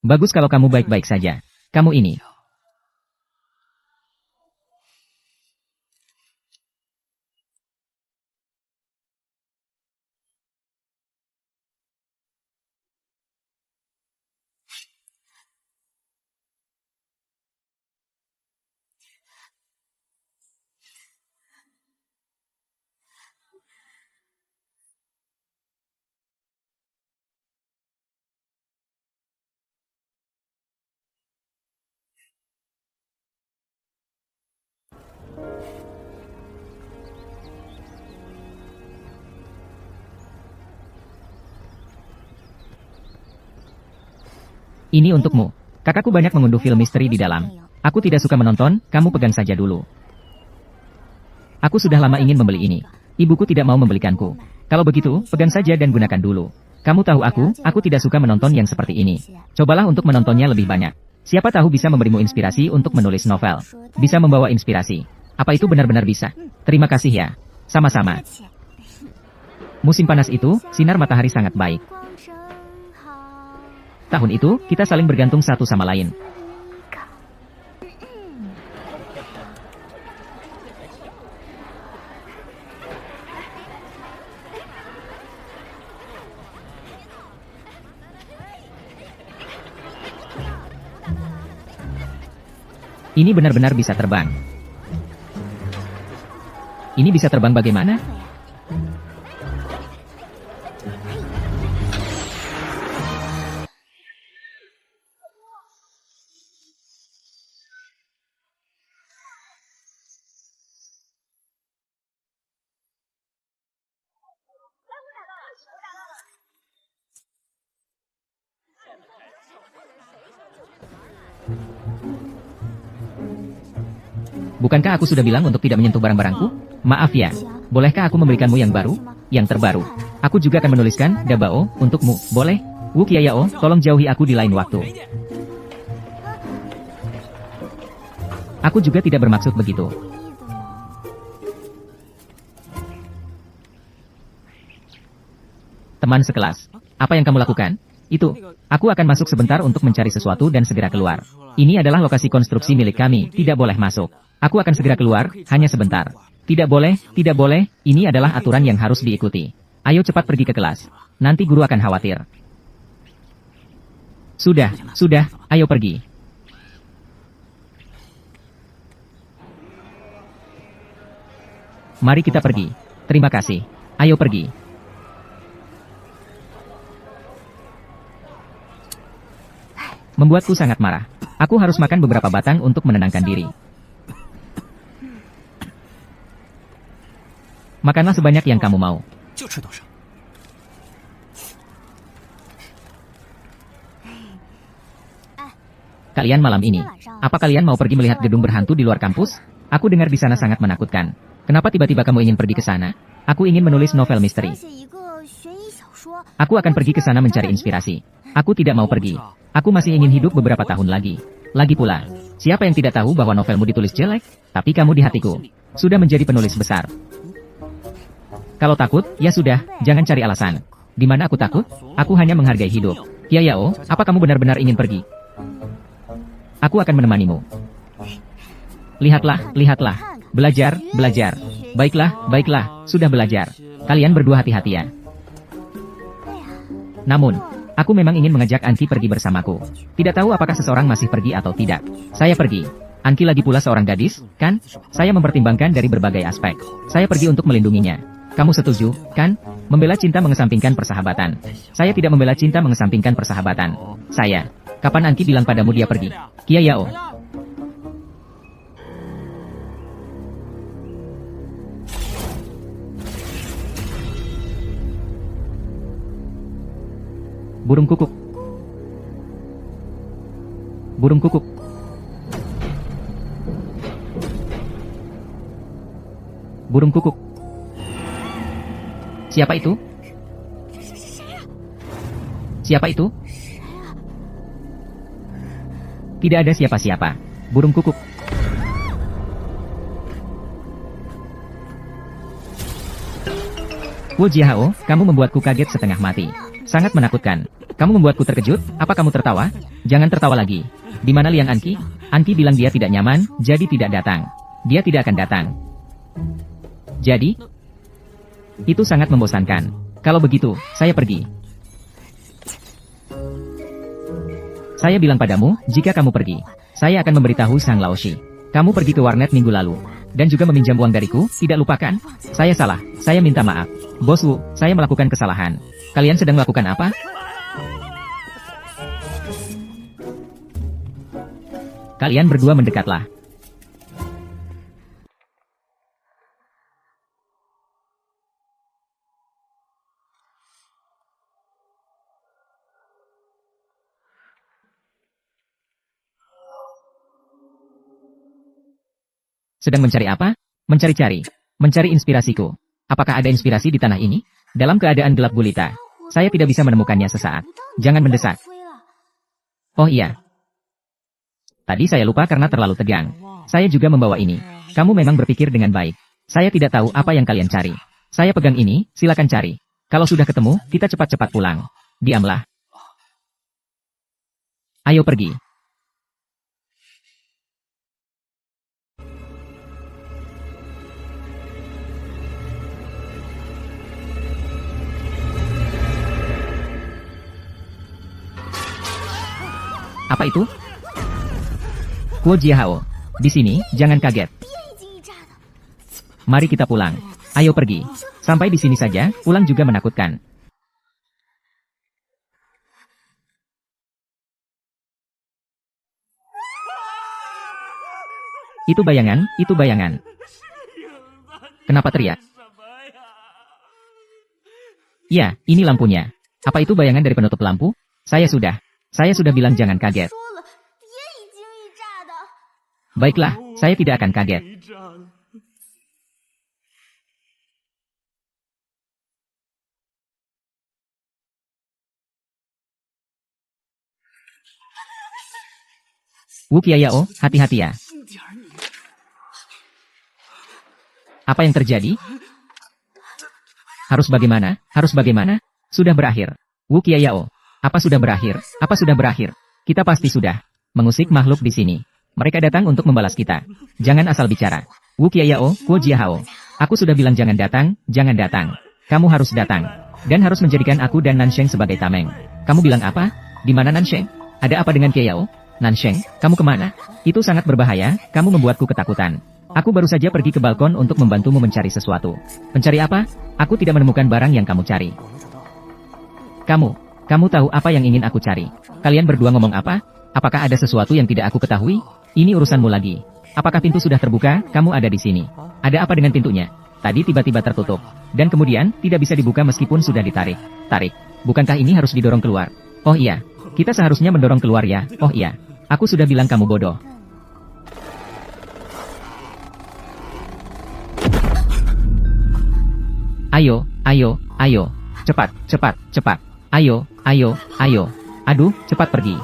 Bagus kalau kamu baik-baik saja. Kamu ini. Ini untukmu. Kakakku banyak mengunduh film misteri di dalam. Aku tidak suka menonton, kamu pegang saja dulu. Aku sudah lama ingin membeli ini. Ibuku tidak mau membelikanku. Kalau begitu, pegang saja dan gunakan dulu. Kamu tahu aku tidak suka menonton yang seperti ini. Cobalah untuk menontonnya lebih banyak. Siapa tahu bisa memberimu inspirasi untuk menulis novel. Bisa membawa inspirasi. Apa itu benar-benar bisa? Terima kasih ya. Sama-sama. Musim panas itu, sinar matahari sangat baik. Tahun itu, kita saling bergantung satu sama lain. Ini benar-benar bisa terbang. Ini bisa terbang bagaimana? Bukankah aku sudah bilang untuk tidak menyentuh barang-barangku? Maaf ya. Bolehkah aku memberikanmu yang baru? Yang terbaru. Aku juga akan menuliskan, Dabao, untukmu. Boleh? Wu Qiayao, tolong jauhi aku di lain waktu. Aku juga tidak bermaksud begitu. Teman sekelas. Apa yang kamu lakukan? Itu. Aku akan masuk sebentar untuk mencari sesuatu dan segera keluar. Ini adalah lokasi konstruksi milik kami, tidak boleh masuk. Aku akan segera keluar, hanya sebentar. Tidak boleh, ini adalah aturan yang harus diikuti. Ayo cepat pergi ke kelas. Nanti guru akan khawatir. Sudah, ayo pergi. Mari kita pergi. Terima kasih. Ayo pergi. Membuatku sangat marah. Aku harus makan beberapa batang untuk menenangkan diri. Makanlah sebanyak yang kamu mau. Kalian malam ini, apa kalian mau pergi melihat gedung berhantu di luar kampus? Aku dengar di sana sangat menakutkan. Kenapa tiba-tiba kamu ingin pergi ke sana? Aku ingin menulis novel misteri. Aku akan pergi ke sana mencari inspirasi. Aku tidak mau pergi. Aku masih ingin hidup beberapa tahun lagi. Lagi pula, siapa yang tidak tahu bahwa novelmu ditulis jelek? Tapi kamu di hatiku sudah menjadi penulis besar. Kalau takut, ya sudah, jangan cari alasan. Di mana aku takut? Aku hanya menghargai hidup. Qiayao, apa kamu benar-benar ingin pergi? Aku akan menemanimu. Lihatlah. Belajar. Baiklah, sudah belajar. Kalian berdua hati-hati ya. Namun, aku memang ingin mengajak Anki pergi bersamaku. Tidak tahu apakah seseorang masih pergi atau tidak. Saya pergi. Anki lagi pula seorang gadis, kan? Saya mempertimbangkan dari berbagai aspek. Saya pergi untuk melindunginya. Kamu setuju, kan? Membela cinta mengesampingkan persahabatan. Saya tidak membela cinta mengesampingkan persahabatan. Saya. Kapan Anki bilang padamu dia pergi? Qiayao. Burung kukuk. Burung kukuk. Burung kukuk. Siapa itu? Siapa itu? Tidak ada siapa-siapa. Burung kukuk. Wu Jiahao, kamu membuatku kaget setengah mati. Sangat menakutkan. Kamu membuatku terkejut, apa kamu tertawa? Jangan tertawa lagi. Di mana Liang Anqi? Anqi bilang dia tidak nyaman, jadi tidak datang. Dia tidak akan datang. Jadi? Itu sangat membosankan. Kalau begitu, saya pergi. Saya bilang padamu, jika kamu pergi, saya akan memberitahu Sang Laoshi. Kamu pergi ke warnet minggu lalu, dan juga meminjam uang dariku, tidak lupakan? Saya salah, saya minta maaf. Bos Wu, saya melakukan kesalahan. Kalian sedang melakukan apa? Kalian berdua mendekatlah. Sedang mencari apa? Mencari-cari. Mencari inspirasiku. Apakah ada inspirasi di tanah ini? Dalam keadaan gelap gulita. Saya tidak bisa menemukannya sesaat. Jangan mendesak. Oh iya. Tadi saya lupa karena terlalu tegang. Saya juga membawa ini. Kamu memang berpikir dengan baik. Saya tidak tahu apa yang kalian cari. Saya pegang ini, silakan cari. Kalau sudah ketemu, kita cepat-cepat pulang. Diamlah. Ayo pergi. Apa itu? Wu Jiahao. Di sini, jangan kaget. Mari kita pulang. Ayo pergi. Sampai di sini saja, pulang juga menakutkan. Itu bayangan, itu bayangan. Kenapa teriak? Ya, ini lampunya. Apa itu bayangan dari penutup lampu? Saya sudah bilang jangan kaget. Baiklah, saya tidak akan kaget. Wu Qiayao, hati-hati ya. Apa yang terjadi? Harus bagaimana? Harus bagaimana? Sudah berakhir. Wu Qiayao. Apa sudah berakhir? Apa sudah berakhir? Kita pasti sudah mengusik makhluk di sini. Mereka datang untuk membalas kita. Jangan asal bicara. Wu Qiayao, Wu Jiahao. Aku sudah bilang jangan datang, jangan datang. Kamu harus datang. Dan harus menjadikan aku dan Nansheng sebagai tameng. Kamu bilang apa? Di mana Nansheng? Ada apa dengan Qiayao? Nansheng, kamu kemana? Itu sangat berbahaya, kamu membuatku ketakutan. Aku baru saja pergi ke balkon untuk membantumu mencari sesuatu. Mencari apa? Aku tidak menemukan barang yang kamu cari. Kamu tahu apa yang ingin aku cari? Kalian berdua ngomong apa? Apakah ada sesuatu yang tidak aku ketahui? Ini urusanmu lagi. Apakah pintu sudah terbuka? Kamu ada di sini. Ada apa dengan pintunya? Tadi tiba-tiba tertutup. Dan kemudian, tidak bisa dibuka meskipun sudah ditarik. Tarik. Bukankah ini harus didorong keluar? Oh iya. Kita seharusnya mendorong keluar ya. Oh iya. Aku sudah bilang kamu bodoh. Ayo, ayo, ayo. Cepat, cepat, cepat. Ayo, ayo, ayo. Aduh, cepat pergi.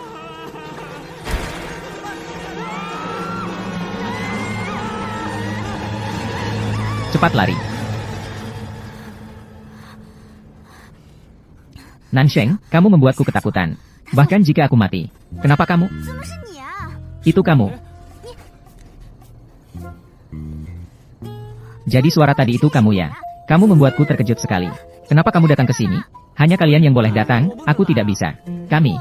Cepat lari. Nansheng, kamu membuatku ketakutan. Bahkan jika aku mati. Kenapa kamu? Itu kamu. Jadi suara tadi itu kamu ya? Kamu membuatku terkejut sekali. Kenapa kamu datang ke sini? Hanya kalian yang boleh datang, aku tidak bisa. Kami.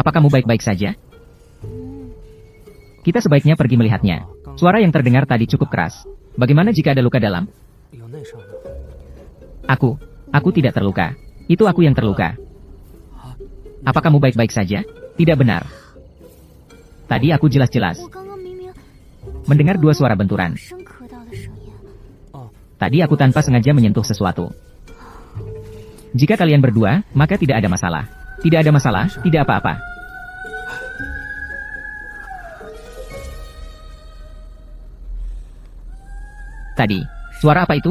Apa kamu baik-baik saja? Kita sebaiknya pergi melihatnya. Suara yang terdengar tadi cukup keras. Bagaimana jika ada luka dalam? Aku tidak terluka. Itu aku yang terluka. Apa kamu baik-baik saja? Tidak benar. Tadi aku jelas-jelas mendengar dua suara benturan. Tadi aku tanpa sengaja menyentuh sesuatu. Jika kalian berdua, maka tidak ada masalah. Tidak ada masalah, tidak apa-apa. Tadi, suara apa itu?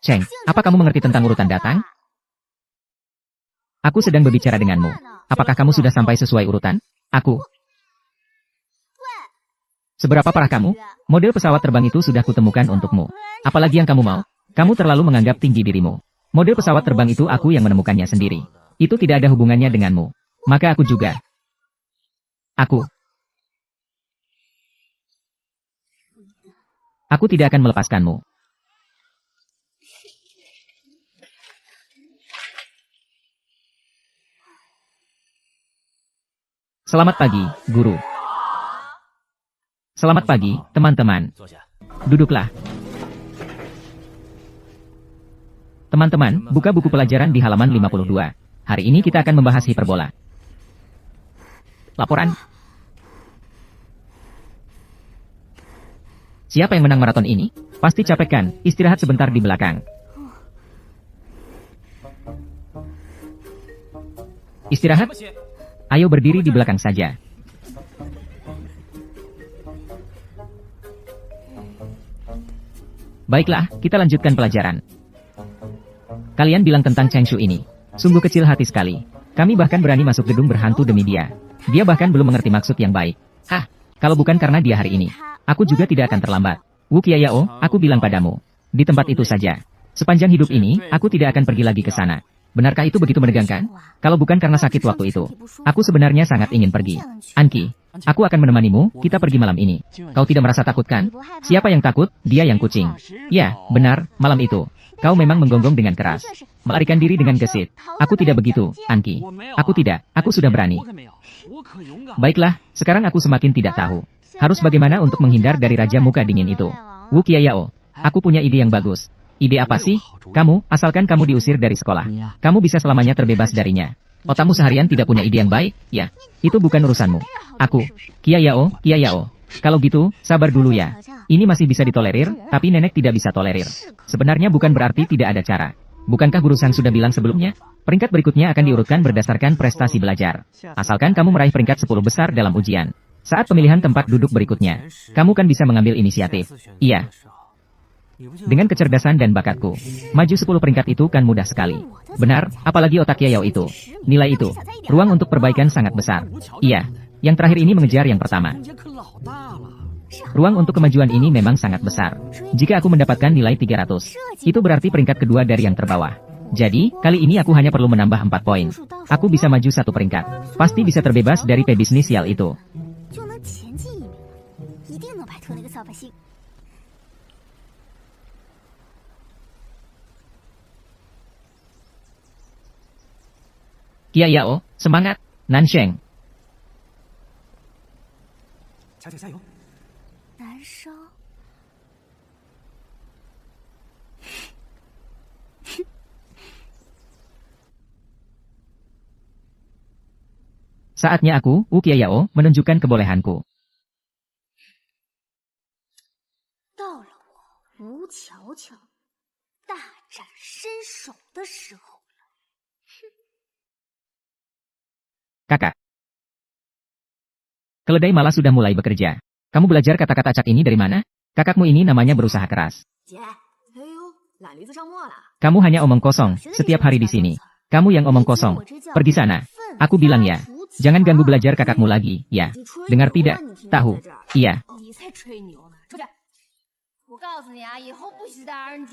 Cheng, apa kamu mengerti tentang urutan datang? Aku sedang berbicara denganmu. Apakah kamu sudah sampai sesuai urutan? Aku. Seberapa parah kamu? Model pesawat terbang itu sudah kutemukan untukmu. Apalagi yang kamu mau? Kamu terlalu menganggap tinggi dirimu. Model pesawat terbang itu aku yang menemukannya sendiri. Itu tidak ada hubungannya denganmu. Maka aku juga. Aku tidak akan melepaskanmu. Selamat pagi, guru. Selamat pagi, teman-teman. Duduklah. Teman-teman, buka buku pelajaran di halaman 52. Hari ini kita akan membahas hiperbola. Laporan. Siapa yang menang maraton ini? Pasti capek kan? Istirahat sebentar di belakang. Istirahat? Ayo berdiri di belakang saja. Baiklah, kita lanjutkan pelajaran. Kalian bilang tentang Cheng Shu ini. Sungguh kecil hati sekali. Kami bahkan berani masuk gedung berhantu demi dia. Dia bahkan belum mengerti maksud yang baik. Hah, kalau bukan karena dia hari ini, aku juga tidak akan terlambat. Wu Qiayao, aku bilang padamu. Di tempat itu saja. Sepanjang hidup ini, aku tidak akan pergi lagi ke sana. Benarkah itu begitu menegangkan? Kalau bukan karena sakit waktu itu, aku sebenarnya sangat ingin pergi. Anki, aku akan menemanimu, kita pergi malam ini. Kau tidak merasa takut kan? Siapa yang takut? Dia yang kucing. Ya, benar, malam itu. Kau memang menggonggong dengan keras. Melarikan diri dengan gesit. Aku tidak begitu, Anki. Aku tidak, aku sudah berani. Baiklah, sekarang aku semakin tidak tahu. Harus bagaimana untuk menghindar dari Raja Muka Dingin itu. Wu Qiayao, aku punya ide yang bagus. Ide apa sih? Kamu, asalkan kamu diusir dari sekolah. Kamu bisa selamanya terbebas darinya. Otakmu seharian tidak punya ide yang baik, ya. Itu bukan urusanmu. Aku. Qiayao. Kalau gitu, sabar dulu ya. Ini masih bisa ditolerir, tapi nenek tidak bisa tolerir. Sebenarnya bukan berarti tidak ada cara. Bukankah guru Sang sudah bilang sebelumnya? Peringkat berikutnya akan diurutkan berdasarkan prestasi belajar. Asalkan kamu meraih peringkat 10 besar dalam ujian. Saat pemilihan tempat duduk berikutnya, kamu kan bisa mengambil inisiatif. Iya. Dengan kecerdasan dan bakatku, maju 10 peringkat itu kan mudah sekali. Benar, apalagi otak Qiayao itu. Nilai itu, ruang untuk perbaikan sangat besar. Iya, yang terakhir ini mengejar yang pertama. Ruang untuk kemajuan ini memang sangat besar. Jika aku mendapatkan nilai 300, itu berarti peringkat kedua dari yang terbawah. Jadi, kali ini aku hanya perlu menambah 4 poin. Aku bisa maju 1 peringkat. Pasti bisa terbebas dari pebisnis sial itu. Qiayao, semangat, Nansheng. Saatnya aku, Wu Qiayao, menunjukkan kebolehanku. Kakak. Keledai malah sudah mulai bekerja. Kamu belajar kata-kata acak ini dari mana? Kakakmu ini namanya berusaha keras. Kamu hanya omong kosong, setiap hari di sini. Kamu yang omong kosong. Pergi sana. Aku bilang ya. Jangan ganggu belajar kakakmu lagi, ya. Dengar tidak? Tahu? Iya.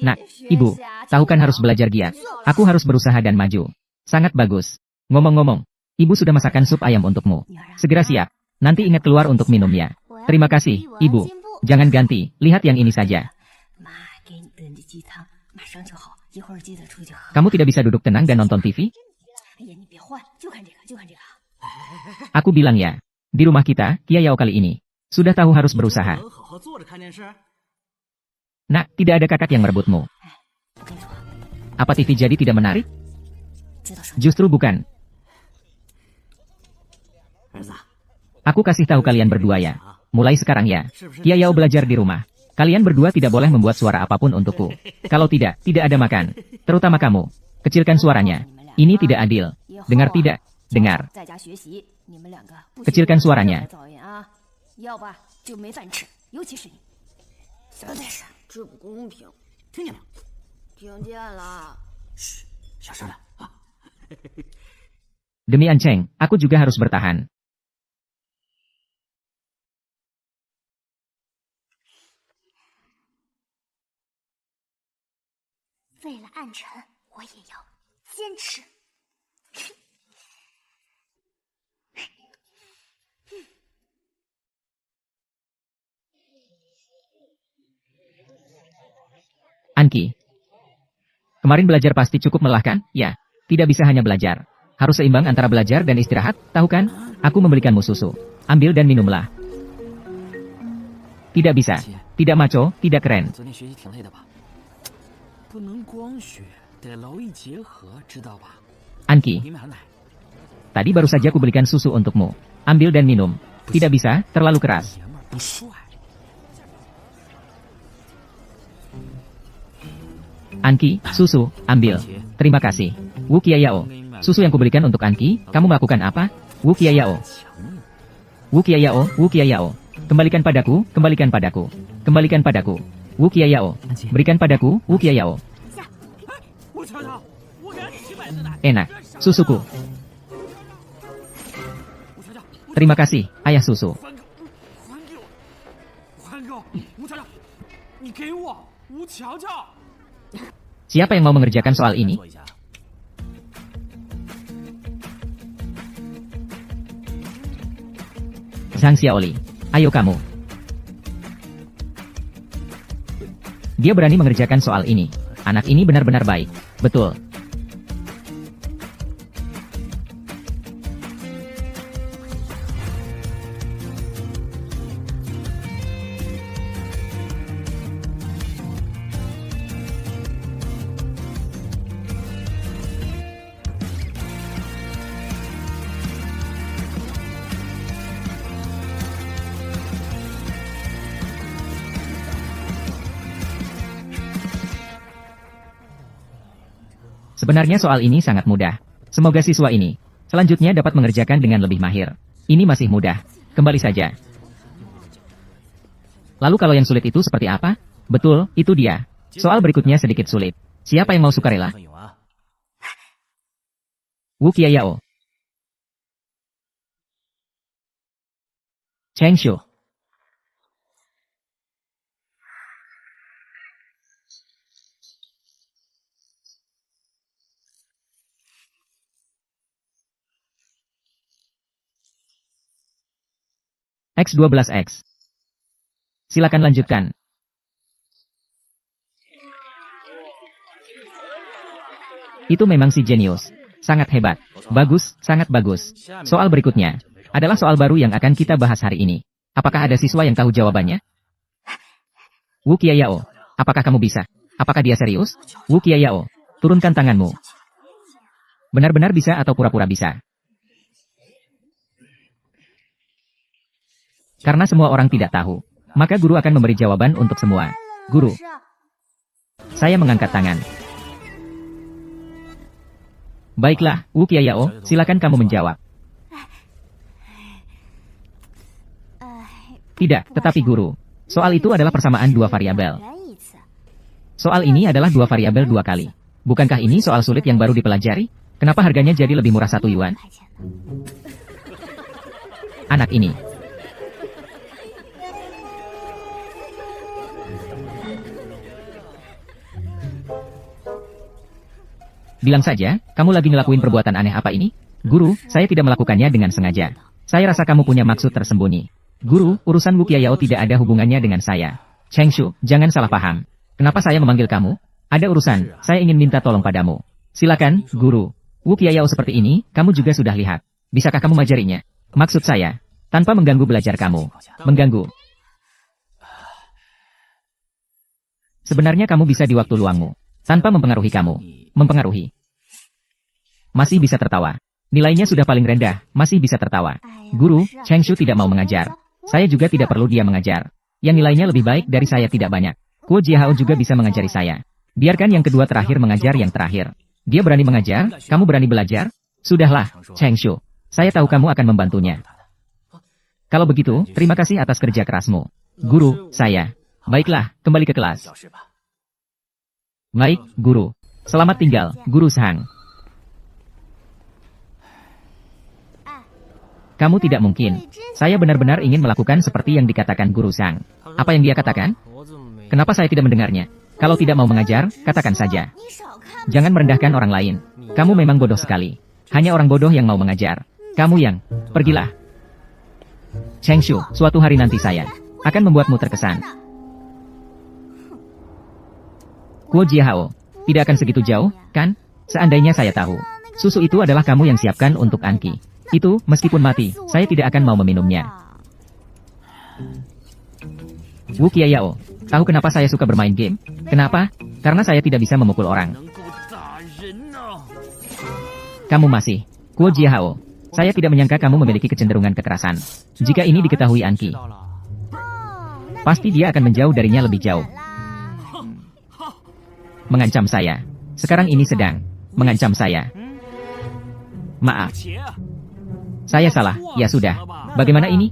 Nak, ibu, tahu kan harus belajar giat. Aku harus berusaha dan maju. Sangat bagus. Ngomong-ngomong, ibu sudah masakkan sup ayam untukmu. Segera siap. Nanti ingat keluar untuk minumnya. Terima kasih, Ibu. Jangan ganti, lihat yang ini saja. Kamu tidak bisa duduk tenang dan nonton TV? Aku bilang ya, di rumah kita, Kia Yao kali ini, sudah tahu harus berusaha. Nak, tidak ada kakak yang merebutmu. Apa TV jadi tidak menarik? Justru bukan. Aku kasih tahu kalian berdua ya. Mulai sekarang ya, Kia Yao belajar di rumah. Kalian berdua tidak boleh membuat suara apapun untukku. Kalau tidak, tidak ada makan. Terutama kamu. Kecilkan suaranya. Ini tidak adil. Dengar tidak? Dengar. Kecilkan suaranya. Demi Anceng, aku juga harus bertahan. Anki. Kemarin belajar pasti cukup melelahkan? Ya. Tidak bisa hanya belajar. Harus seimbang antara belajar dan istirahat, tahu kan? Aku memberikanmu susu. Ambil dan minumlah. Tidak bisa. Tidak maco, tidak keren. Anki. Tadi baru saja aku belikan susu untukmu. Ambil dan minum. Tidak bisa, terlalu keras. Anki, susu, ambil. Terima kasih. Wu Kia Yao. Susu yang kuberikan untuk Anki, kamu melakukan apa? Wu Kia Yao. Wu Kia Yao, Wu Kia Yao. Kembalikan padaku, kembalikan padaku. Kembalikan padaku. Wu Kia Yao. Berikan padaku, Wu Kia Yao. Enak, susuku. Terima kasih, ayah susu. Siapa yang mau mengerjakan soal ini? Zhang Xiaoli, ayo kamu. Dia berani mengerjakan soal ini. Anak ini benar-benar baik. Betul. Sebenarnya soal ini sangat mudah. Semoga siswa ini selanjutnya dapat mengerjakan dengan lebih mahir. Ini masih mudah. Kembali saja. Lalu kalau yang sulit itu seperti apa? Betul, itu dia. Soal berikutnya sedikit sulit. Siapa yang mau sukarela? Wu Kia Yao. Cheng Shu. X12X. Silakan lanjutkan. Itu memang si jenius. Sangat hebat. Bagus, sangat bagus. Soal berikutnya adalah soal baru yang akan kita bahas hari ini. Apakah ada siswa yang tahu jawabannya? Wu Kia Yao, apakah kamu bisa? Apakah dia serius? Wu Kia Yao, turunkan tanganmu. Benar-benar bisa atau pura-pura bisa? Karena semua orang tidak tahu, maka guru akan memberi jawaban untuk semua. Guru. Saya mengangkat tangan. Baiklah, Wu Kia Yao, silakan kamu menjawab. Tidak, tetapi guru. Soal itu adalah persamaan dua variabel. Soal ini adalah dua variabel dua kali. Bukankah ini soal sulit yang baru dipelajari? Kenapa harganya jadi lebih murah 1 yuan? Anak ini. Bilang saja, kamu lagi ngelakuin perbuatan aneh apa ini? Guru, saya tidak melakukannya dengan sengaja. Saya rasa kamu punya maksud tersembunyi. Guru, urusan Wu Qiayao tidak ada hubungannya dengan saya. Cheng Shu, jangan salah paham. Kenapa saya memanggil kamu? Ada urusan, saya ingin minta tolong padamu. Silakan, Guru. Wu Qiayao seperti ini, kamu juga sudah lihat. Bisakah kamu mengajarinya? Maksud saya, tanpa mengganggu belajar kamu. Mengganggu. Sebenarnya kamu bisa di waktu luangmu. Tanpa mempengaruhi kamu. Mempengaruhi. Masih bisa tertawa. Nilainya sudah paling rendah, masih bisa tertawa. Guru, Cheng Shu tidak mau mengajar. Saya juga tidak perlu dia mengajar. Yang nilainya lebih baik dari saya tidak banyak. Kuo Jiahao juga bisa mengajari saya. Biarkan yang kedua terakhir mengajar yang terakhir. Dia berani mengajar, kamu berani belajar? Sudahlah, Cheng Shu. Saya tahu kamu akan membantunya. Kalau begitu, terima kasih atas kerja kerasmu. Guru, saya. Baiklah, kembali ke kelas. Baik, Guru. Selamat tinggal, Guru Sang. Kamu tidak mungkin. Saya benar-benar ingin melakukan seperti yang dikatakan Guru Sang. Apa yang dia katakan? Kenapa saya tidak mendengarnya? Kalau tidak mau mengajar, katakan saja. Jangan merendahkan orang lain. Kamu memang bodoh sekali. Hanya orang bodoh yang mau mengajar. Kamu yang, pergilah. Cheng Shu, suatu hari nanti saya akan membuatmu terkesan. Kuo Jiahao, tidak akan segitu jauh, kan? Seandainya saya tahu. Susu itu adalah kamu yang siapkan untuk Anki. Itu, meskipun mati, saya tidak akan mau meminumnya. Wu Qiayao, tahu kenapa saya suka bermain game? Kenapa? Karena saya tidak bisa memukul orang. Kamu masih. Kuo Jiahao, saya tidak menyangka kamu memiliki kecenderungan kekerasan. Jika ini diketahui Anki, pasti dia akan menjauh darinya lebih jauh. Mengancam saya. Sekarang ini sedang mengancam saya. Maaf. Saya salah, ya sudah. Bagaimana ini?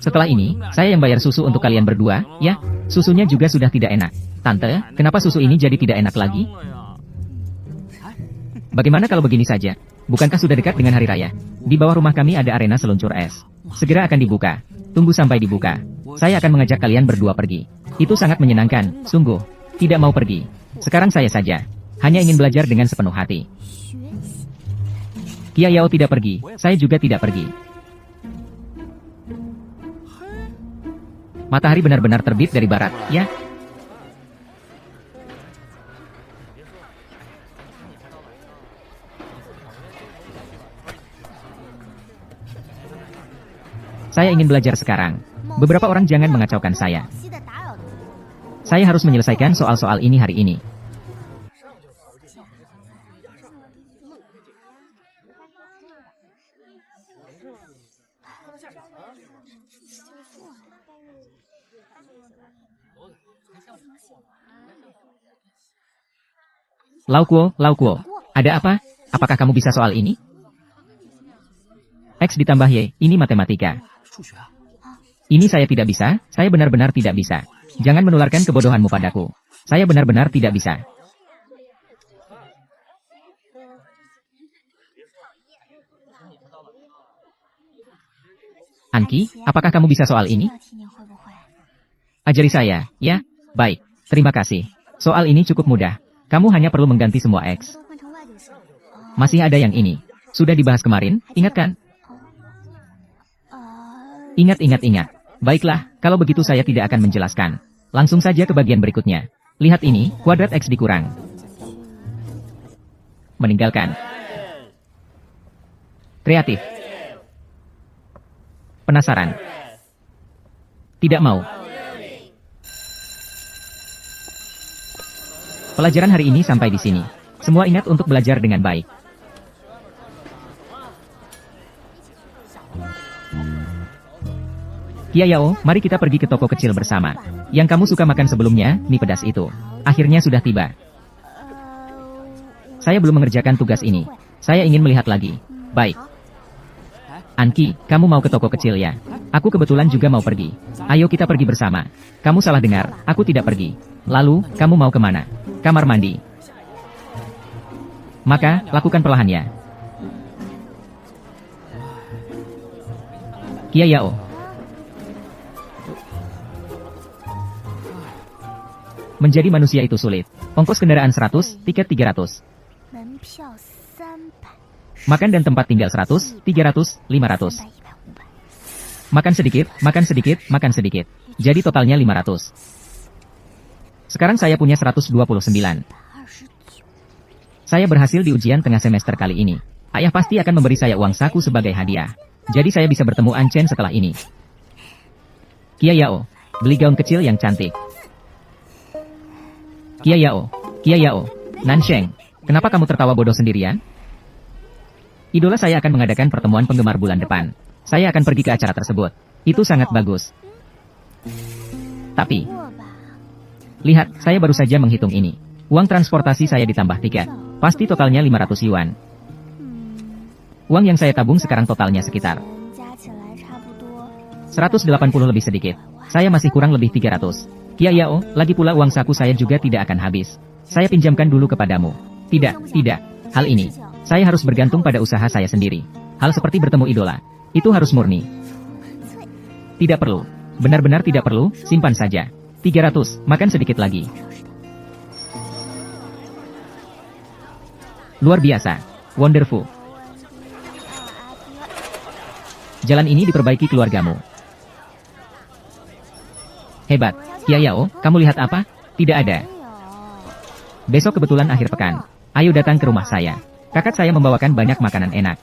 Setelah ini, saya yang bayar susu untuk kalian berdua, ya? Susunya juga sudah tidak enak. Tante, kenapa susu ini jadi tidak enak lagi? Bagaimana kalau begini saja? Bukankah sudah dekat dengan hari raya? Di bawah rumah kami ada arena seluncur es. Segera akan dibuka. Tunggu sampai dibuka. Saya akan mengajak kalian berdua pergi. Itu sangat menyenangkan, sungguh. Tidak mau pergi. Sekarang saya saja. Hanya ingin belajar dengan sepenuh hati. Qiayao tidak pergi, saya juga tidak pergi. Matahari benar-benar terbit dari barat, ya? Saya ingin belajar sekarang. Beberapa orang jangan mengacaukan saya. Saya harus menyelesaikan soal-soal ini hari ini. Lau Kuo, ada apa? Apakah kamu bisa soal ini? X ditambah Y, ini matematika. Ini saya tidak bisa, saya benar-benar tidak bisa. Jangan menularkan kebodohanmu padaku. Saya benar-benar tidak bisa. Anki, apakah kamu bisa soal ini? Ajari saya, ya? Baik, terima kasih. Soal ini cukup mudah. Kamu hanya perlu mengganti semua X. Masih ada yang ini. Sudah dibahas kemarin, ingat kan? Ingat. Baiklah, kalau begitu saya tidak akan menjelaskan. Langsung saja ke bagian berikutnya. Lihat ini, kuadrat X dikurang. Meninggalkan. Kreatif. Penasaran. Tidak mau. Pelajaran hari ini sampai di sini. Semua ingat untuk belajar dengan baik. Qiayao, mari kita pergi ke toko kecil bersama. Yang kamu suka makan sebelumnya, mie pedas itu. Akhirnya sudah tiba. Saya belum mengerjakan tugas ini. Saya ingin melihat lagi. Baik. Anki, kamu mau ke toko kecil ya? Aku kebetulan juga mau pergi. Ayo kita pergi bersama. Kamu salah dengar, aku tidak pergi. Lalu, kamu mau kemana? Kamar mandi. Maka, lakukan perlahan ya. Qiayao. Menjadi manusia itu sulit. Ongkos kendaraan 100, tiket 300. Makan dan tempat tinggal 100, 300, 500. Makan sedikit, makan sedikit, makan sedikit. Jadi totalnya 500. Sekarang saya punya 129. Saya berhasil di ujian tengah semester kali ini. Ayah pasti akan memberi saya uang saku sebagai hadiah. Jadi saya bisa bertemu Anchen setelah ini. Kia Yao, beli gaun kecil yang cantik. Kia Yao, Nansheng, kenapa kamu tertawa bodoh sendirian? Idola saya akan mengadakan pertemuan penggemar bulan depan. Saya akan pergi ke acara tersebut. Itu sangat bagus. Tapi, lihat, saya baru saja menghitung ini. Uang transportasi saya ditambah tiket. Pasti totalnya 500 yuan. Uang yang saya tabung sekarang totalnya sekitar 180 lebih sedikit. Saya masih kurang lebih 300. Kia Yao, lagi pula uang saku saya juga tidak akan habis. Saya pinjamkan dulu kepadamu. Tidak. Hal ini, saya harus bergantung pada usaha saya sendiri. Hal seperti bertemu idola, itu harus murni. Tidak perlu. Benar-benar tidak perlu, simpan saja. 300, makan sedikit lagi. Luar biasa. Wonderful. Jalan ini diperbaiki keluargamu. Hebat. Kia Yao, kamu lihat apa? Tidak ada. Besok kebetulan akhir pekan. Ayo datang ke rumah saya. Kakak saya membawakan banyak makanan enak.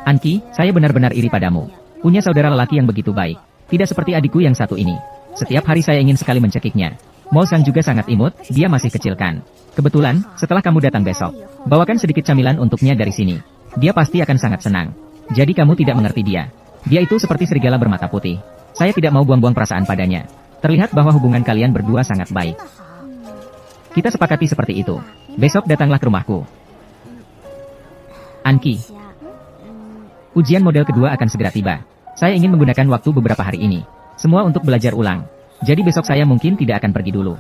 Anki, saya benar-benar iri padamu. Punya saudara lelaki yang begitu baik. Tidak seperti adikku yang satu ini. Setiap hari saya ingin sekali mencekiknya. Mo-san juga sangat imut, dia masih kecil kan. Kebetulan, setelah kamu datang besok, bawakan sedikit camilan untuknya dari sini. Dia pasti akan sangat senang. Jadi kamu tidak mengerti dia. Dia itu seperti serigala bermata putih. Saya tidak mau buang-buang perasaan padanya. Terlihat bahwa hubungan kalian berdua sangat baik. Kita sepakati seperti itu. Besok datanglah ke rumahku. Anki. Ujian model kedua akan segera tiba. Saya ingin menggunakan waktu beberapa hari ini. Semua untuk belajar ulang. Jadi besok saya mungkin tidak akan pergi dulu.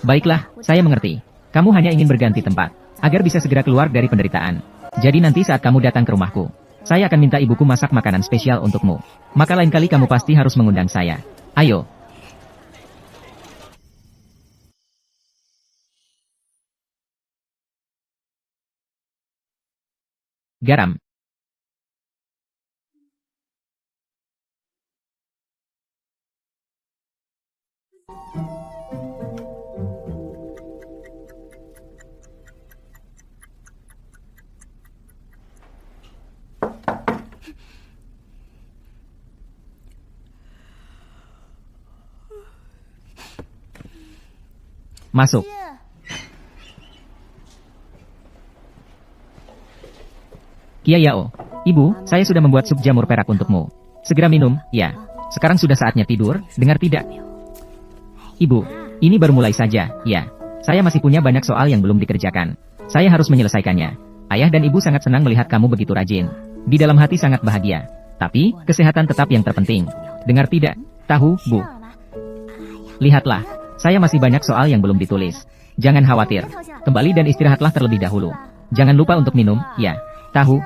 Baiklah, saya mengerti. Kamu hanya ingin berganti tempat, agar bisa segera keluar dari penderitaan. Jadi nanti saat kamu datang ke rumahku, saya akan minta ibuku masak makanan spesial untukmu. Maka lain kali kamu pasti harus mengundang saya. Ayo. Garam. Masuk. Kia Yao, ibu, saya sudah membuat sup jamur perak untukmu. Segera minum, ya. Sekarang sudah saatnya tidur, dengar tidak? Ibu, ini baru mulai saja, ya. Saya masih punya banyak soal yang belum dikerjakan. Saya harus menyelesaikannya. Ayah dan ibu sangat senang melihat kamu begitu rajin. Di dalam hati sangat bahagia. Tapi, kesehatan tetap yang terpenting. Dengar tidak? Tahu, Bu? Lihatlah, saya masih banyak soal yang belum ditulis. Jangan khawatir. Kembali dan istirahatlah terlebih dahulu. Jangan lupa untuk minum, ya. Tahu.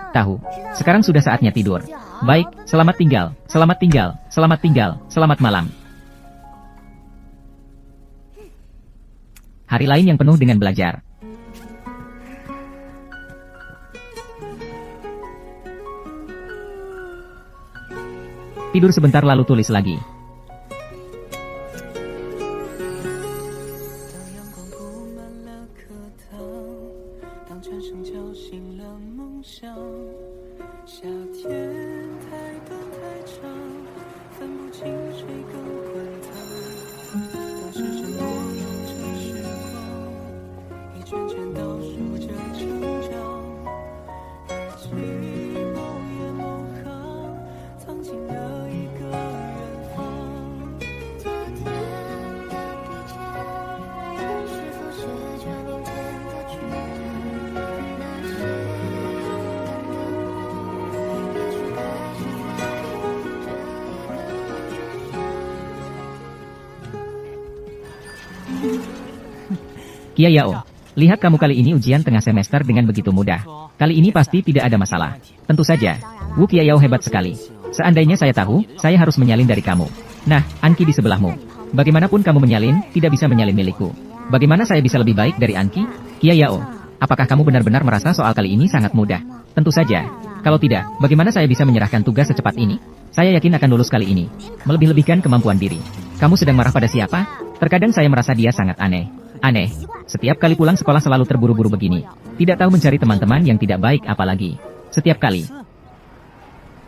Sekarang sudah saatnya tidur. Baik, selamat tinggal, selamat tinggal, selamat tinggal, selamat malam. Hari lain yang penuh dengan belajar. Tidur sebentar lalu tulis lagi. Kia Yao, lihat kamu kali ini ujian tengah semester dengan begitu mudah. Kali ini pasti tidak ada masalah. Tentu saja, Wu Kia Yao hebat sekali. Seandainya saya tahu, saya harus menyalin dari kamu. Nah, Anki di sebelahmu. Bagaimanapun kamu menyalin, tidak bisa menyalin milikku. Bagaimana saya bisa lebih baik dari Anki? Kia Yao, apakah kamu benar-benar merasa soal kali ini sangat mudah? Tentu saja, Kalau tidak, bagaimana saya bisa menyerahkan tugas secepat ini? Saya yakin akan lulus kali ini. Melebih-lebihkan kemampuan diri. Kamu sedang marah pada siapa? Terkadang saya merasa dia sangat aneh. Aneh. Setiap kali pulang sekolah selalu terburu-buru begini. Tidak tahu mencari teman-teman yang tidak baik apalagi. Setiap kali.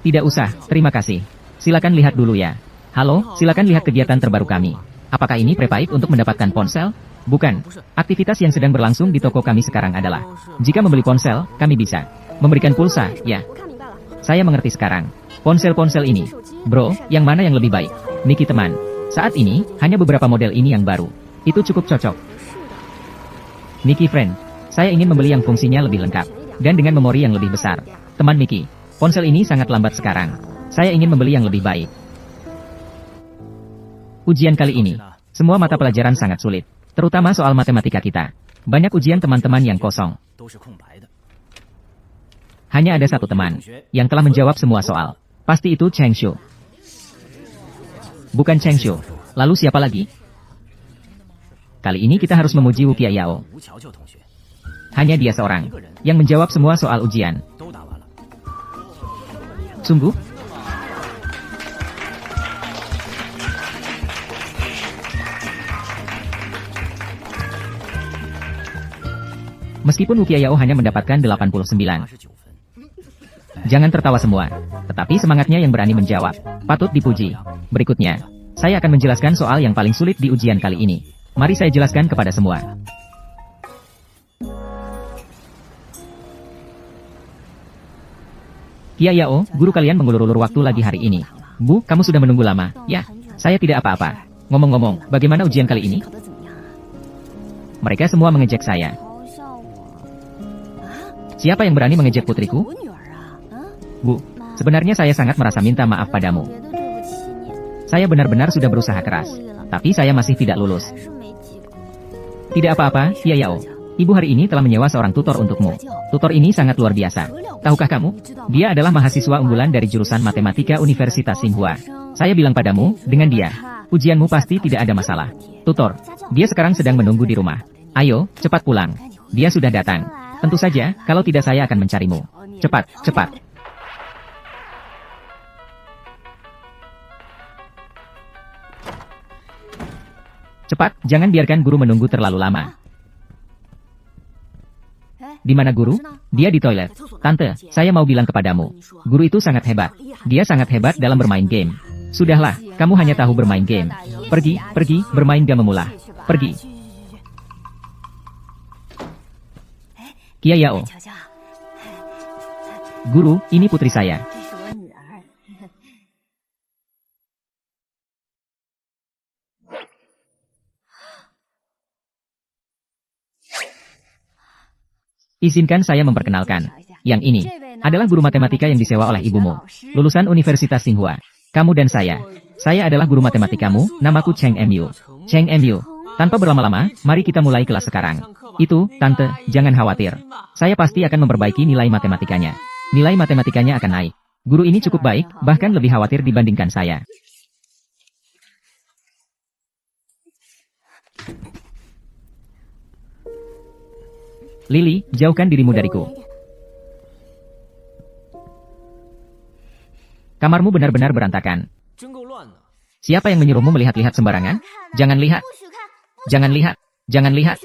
Tidak usah, terima kasih. Silakan lihat dulu ya. Halo, silakan lihat kegiatan terbaru kami. Apakah ini prepaid untuk mendapatkan ponsel? Bukan. Aktivitas yang sedang berlangsung di toko kami sekarang adalah, jika membeli ponsel, kami bisa memberikan pulsa, ya. Saya mengerti sekarang. Ponsel-ponsel ini. Bro, yang mana yang lebih baik? Niki teman. Saat ini, hanya beberapa model ini yang baru. Itu cukup cocok. Niki friend. Saya ingin membeli yang fungsinya lebih lengkap. Dan dengan memori yang lebih besar. Teman Niki. Ponsel ini sangat lambat sekarang. Saya ingin membeli yang lebih baik. Ujian kali ini. Semua mata pelajaran sangat sulit. Terutama soal matematika kita. Banyak ujian teman-teman yang kosong. Hanya ada satu teman yang telah menjawab semua soal. Pasti itu Cheng Xiu. Bukan Cheng Xiu. Lalu siapa lagi? Kali ini kita harus memuji Wu Qiao. Hanya dia seorang yang menjawab semua soal ujian. Sungguh? Meskipun Wu Qiao hanya mendapatkan 89. Jangan tertawa semua. Tetapi semangatnya yang berani menjawab. Patut dipuji. Berikutnya, saya akan menjelaskan soal yang paling sulit di ujian kali ini. Mari saya jelaskan kepada semua. Qiao, guru kalian mengulur-ulur waktu lagi hari ini. Bu, kamu sudah menunggu lama. Ya, saya tidak apa-apa. Ngomong-ngomong, bagaimana ujian kali ini? Mereka semua mengejek saya. Siapa yang berani mengejek putriku? Bu, sebenarnya saya sangat merasa minta maaf padamu. Saya benar-benar sudah berusaha keras. Tapi saya masih tidak lulus. Tidak apa-apa, Qiao. Ibu hari ini telah menyewa seorang tutor untukmu. Tutor ini sangat luar biasa. Tahukah kamu? Dia adalah mahasiswa unggulan dari jurusan Matematika Universitas Tsinghua. Saya bilang padamu, dengan dia, ujianmu pasti tidak ada masalah. Tutor, dia sekarang sedang menunggu di rumah. Ayo, cepat pulang. Dia sudah datang. Tentu saja, kalau tidak saya akan mencarimu. Cepat, cepat. Cepat, jangan biarkan guru menunggu terlalu lama. Di mana guru? Dia di toilet. Tante, saya mau bilang kepadamu. Guru itu sangat hebat. Dia sangat hebat dalam bermain game. Sudahlah, kamu hanya tahu bermain game. Pergi, pergi, bermain gak memulah. Pergi. Qiao. Guru, ini putri saya. Izinkan saya memperkenalkan. Yang ini adalah guru matematika yang disewa oleh ibumu. Lulusan Universitas Tsinghua. Kamu dan saya. Saya adalah guru matematikamu, namaku Cheng Mu. Cheng Mu. Tanpa berlama-lama, mari kita mulai kelas sekarang. Itu, Tante, jangan khawatir. Saya pasti akan memperbaiki nilai matematikanya. Nilai matematikanya akan naik. Guru ini cukup baik, bahkan lebih khawatir dibandingkan saya. Lily, jauhkan dirimu dariku. Kamarmu benar-benar berantakan. Siapa yang menyuruhmu melihat-lihat sembarangan? Jangan lihat. Jangan lihat. Jangan lihat.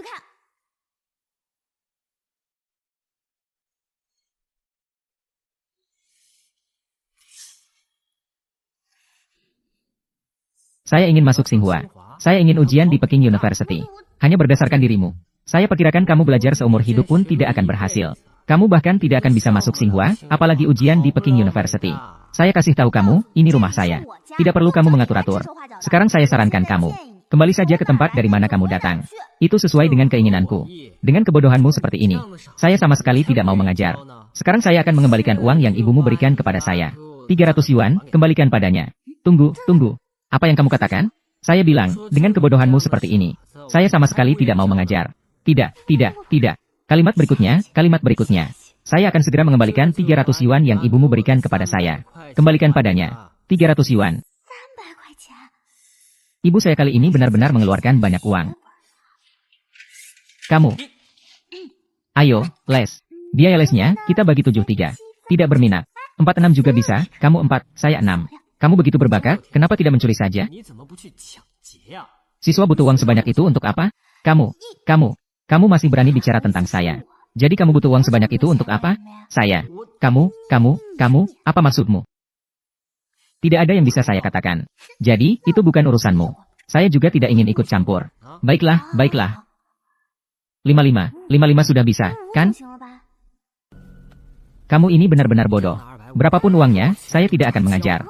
Saya ingin masuk Tsinghua. Saya ingin ujian di Peking University. Hanya berdasarkan dirimu. Saya perkirakan kamu belajar seumur hidup pun tidak akan berhasil. Kamu bahkan tidak akan bisa masuk Tsinghua, apalagi ujian di Peking University. Saya kasih tahu kamu, ini rumah saya. Tidak perlu kamu mengatur-atur. Sekarang saya sarankan kamu. Kembali saja ke tempat dari mana kamu datang. Itu sesuai dengan keinginanku. Dengan kebodohanmu seperti ini, saya sama sekali tidak mau mengajar. Sekarang saya akan mengembalikan uang yang ibumu berikan kepada saya. 300 yuan, kembalikan padanya. Tunggu, tunggu. Apa yang kamu katakan? Saya bilang, dengan kebodohanmu seperti ini, saya sama sekali tidak mau mengajar. Tidak, tidak, tidak. Kalimat berikutnya. Saya akan segera mengembalikan 300 yuan yang ibumu berikan kepada saya. Kembalikan padanya. 300 yuan. Ibu saya kali ini benar-benar mengeluarkan banyak uang. Kamu. Ayo, les. Biaya lesnya, kita bagi 7/3. Tidak berminat. 46 juga bisa, kamu 4, saya 6. Kamu begitu berbakat, kenapa tidak mencuri saja? Siswa butuh uang sebanyak itu untuk apa? Kamu masih berani bicara tentang saya. Jadi kamu butuh uang sebanyak itu untuk apa? Saya. Kamu, apa maksudmu? Tidak ada yang bisa saya katakan. Jadi, itu bukan urusanmu. Saya juga tidak ingin ikut campur. Baiklah. 55 sudah bisa, kan? Kamu ini benar-benar bodoh. Berapapun uangnya, saya tidak akan mengajar.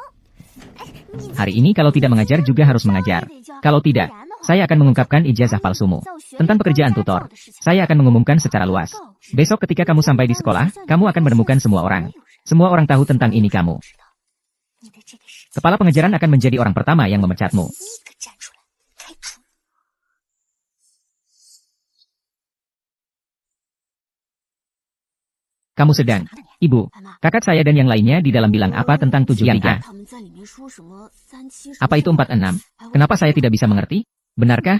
Hari ini kalau tidak mengajar juga harus mengajar. Kalau tidak, saya akan mengungkapkan ijazah palsumu. Tentang pekerjaan tutor, saya akan mengumumkan secara luas. Besok ketika kamu sampai di sekolah, kamu akan menemukan semua orang. Semua orang tahu tentang ini kamu. Kepala pengajaran akan menjadi orang pertama yang memecatmu. Kamu sedang, Ibu, kakak saya dan yang lainnya di dalam bilang apa tentang 73? Apa itu 46? Kenapa saya tidak bisa mengerti? Benarkah?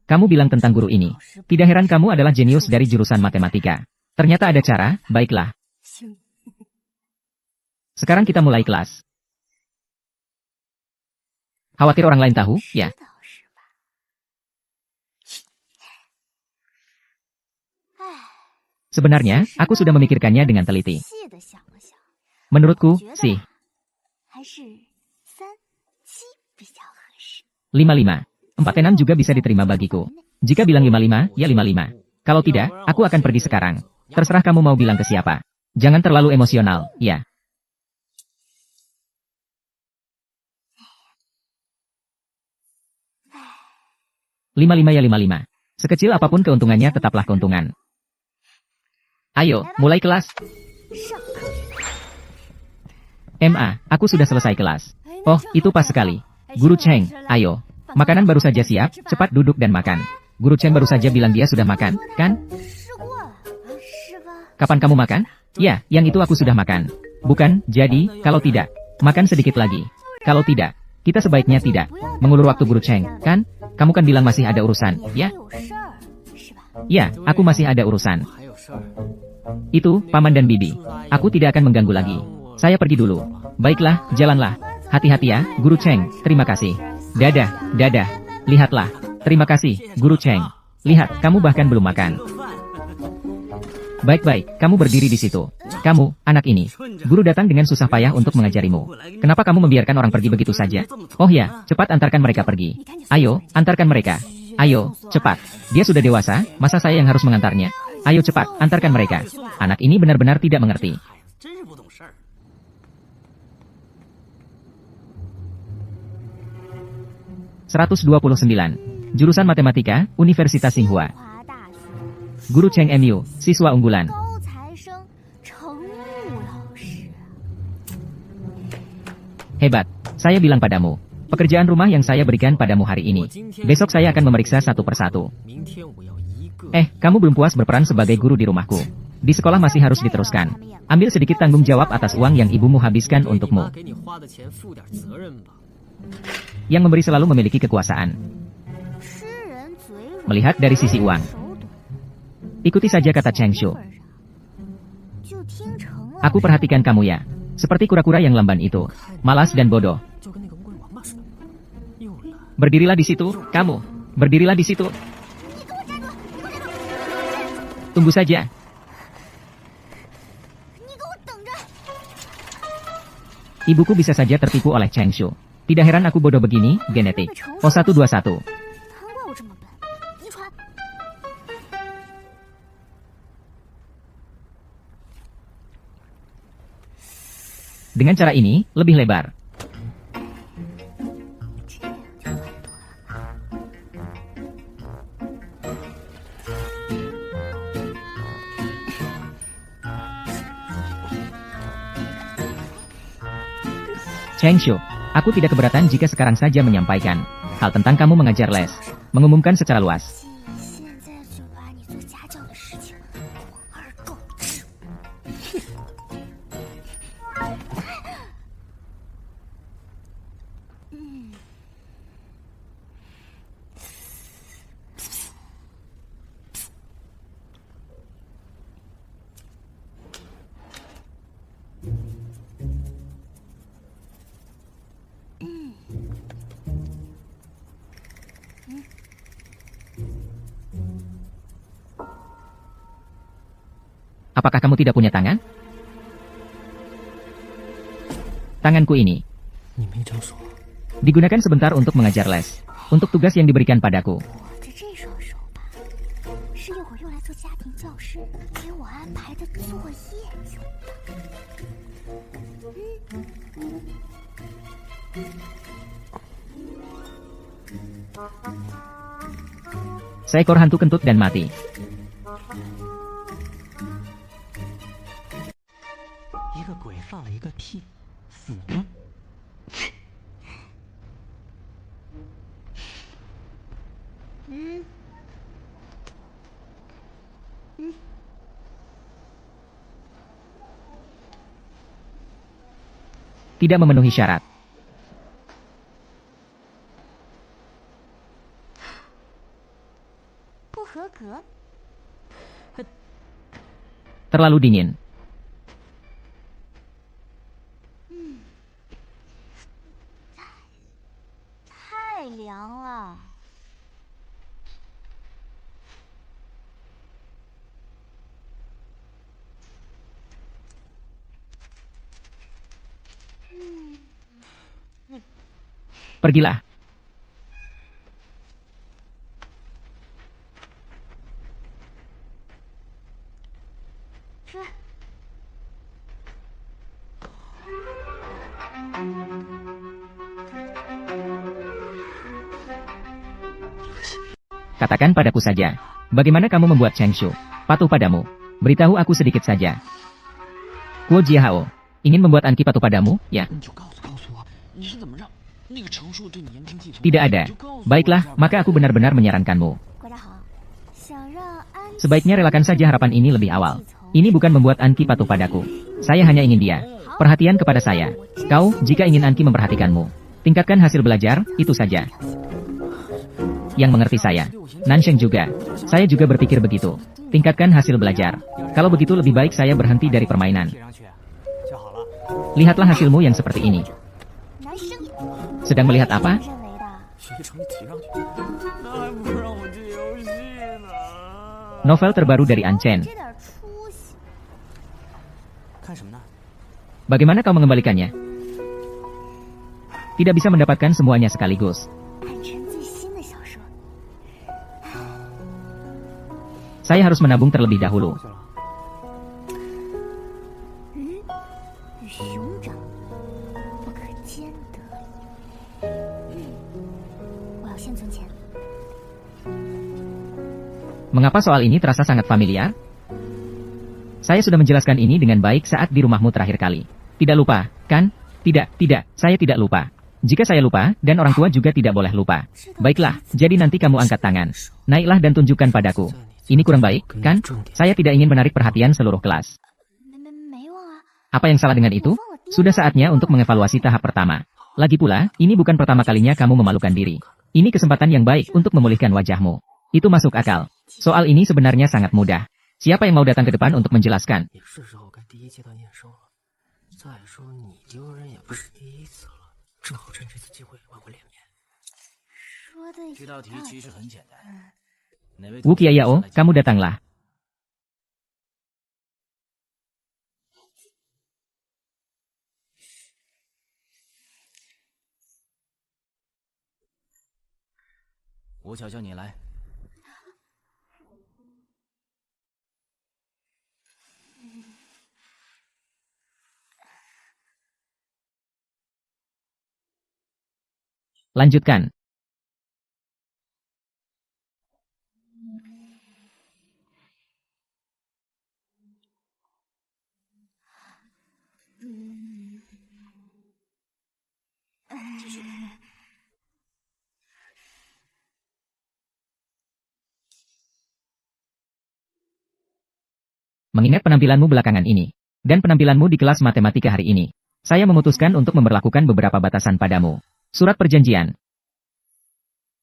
Kamu bilang tentang guru ini. Tidak heran kamu adalah jenius dari jurusan matematika. Ternyata ada cara, baiklah. Sekarang kita mulai kelas. Khawatir orang lain tahu, ya? Sebenarnya, aku sudah memikirkannya dengan teliti. Menurutku, sih. 55. 46 juga bisa diterima bagiku. Jika bilang 55, ya 55. Kalau tidak, aku akan pergi sekarang. Terserah kamu mau bilang ke siapa. Jangan terlalu emosional, ya. 55 ya 55. Sekecil apapun keuntungannya tetaplah keuntungan. Ayo, mulai kelas. MA, aku sudah selesai kelas. Oh, itu pas sekali. Guru Cheng, ayo. Makanan baru saja siap, cepat duduk dan makan. Guru Cheng baru saja bilang dia sudah makan, kan? Kapan kamu makan? Ya, yang itu aku sudah makan. Bukan, jadi, kalau tidak, makan sedikit lagi. Kalau tidak, kita sebaiknya tidak mengulur waktu Guru Cheng, kan? Kamu kan bilang masih ada urusan, ya? Ya, aku masih ada urusan. Itu, Paman dan Bibi. Aku tidak akan mengganggu lagi. Saya pergi dulu. Baiklah, jalanlah. Hati-hati ya, Guru Cheng. Terima kasih. Dadah. Lihatlah. Terima kasih, Guru Cheng. Lihat, kamu bahkan belum makan. Baik, kamu berdiri di situ. Kamu, anak ini. Guru datang dengan susah payah untuk mengajarimu. Kenapa kamu membiarkan orang pergi begitu saja? Oh ya, cepat antarkan mereka pergi. Ayo, antarkan mereka. Ayo, cepat. Dia sudah dewasa, masa saya yang harus mengantarnya? Ayo cepat, antarkan mereka. Anak ini benar-benar tidak mengerti. (129) Jurusan Matematika, Universitas Tsinghua. Guru Cheng MU, siswa unggulan. Hebat, saya bilang padamu. Pekerjaan rumah yang saya berikan padamu hari ini. Besok saya akan memeriksa satu persatu. Kamu belum puas berperan sebagai guru di rumahku. Di sekolah masih harus diteruskan. Ambil sedikit tanggung jawab atas uang yang ibumu habiskan untukmu. Yang memberi selalu memiliki kekuasaan. Melihat dari sisi uang. Ikuti saja kata Cheng Shu. Aku perhatikan kamu ya. Seperti kura-kura yang lamban itu. Malas dan bodoh. Berdirilah di situ, kamu. Berdirilah di situ. Tunggu saja. Ibuku bisa saja tertipu oleh Cheng Shu. Tidak heran aku bodoh begini, genetik. O121. Dengan cara ini, lebih lebar. Cheng Shu, aku tidak keberatan jika sekarang saja menyampaikan hal tentang kamu mengajar les, mengumumkan secara luas. Apakah kamu tidak punya tangan? Tanganku ini digunakan sebentar untuk mengajar les. Untuk tugas yang diberikan padaku. Seekor hantu kentut dan mati. Tidak memenuhi syarat. Terlalu dingin. Pergilah. Katakan padaku saja, bagaimana kamu membuat Cheng Shu patuh padamu? Beritahu aku sedikit saja. Kuo Jiahao, ingin membuat Anki patuh padamu, ya? Tidak ada. Baiklah, maka aku benar-benar menyarankanmu. Sebaiknya relakan saja harapan ini lebih awal. Ini bukan membuat Anki patuh padaku. Saya hanya ingin dia perhatian kepada saya. Kau, jika ingin Anki memperhatikanmu, tingkatkan hasil belajar, itu saja. Yang mengerti saya. Nansheng juga. Saya juga berpikir begitu. Tingkatkan hasil belajar. Kalau begitu lebih baik saya berhenti dari permainan. Lihatlah hasilmu yang seperti ini. Sedang melihat apa? Novel terbaru dari Anchen. Bagaimana kau mengembalikannya? Tidak bisa mendapatkan semuanya sekaligus. Saya harus menabung terlebih dahulu. Mengapa soal ini terasa sangat familiar? Saya sudah menjelaskan ini dengan baik saat di rumahmu terakhir kali. Tidak lupa, kan? Tidak, saya tidak lupa. Jika saya lupa, dan orang tua juga tidak boleh lupa. Baiklah, jadi nanti kamu angkat tangan. Naiklah dan tunjukkan padaku. Ini kurang baik, kan? Saya tidak ingin menarik perhatian seluruh kelas. Apa yang salah dengan itu? Sudah saatnya untuk mengevaluasi tahap pertama. Lagi pula, ini bukan pertama kalinya kamu memalukan diri. Ini kesempatan yang baik untuk memulihkan wajahmu. Itu masuk akal. Soal ini sebenarnya sangat mudah. Siapa yang mau datang ke depan untuk menjelaskan? Wu Qiao, kamu datanglah. Lanjutkan. Mengingat penampilanmu belakangan ini, dan penampilanmu di kelas matematika hari ini, saya memutuskan untuk memberlakukan beberapa batasan padamu. Surat perjanjian.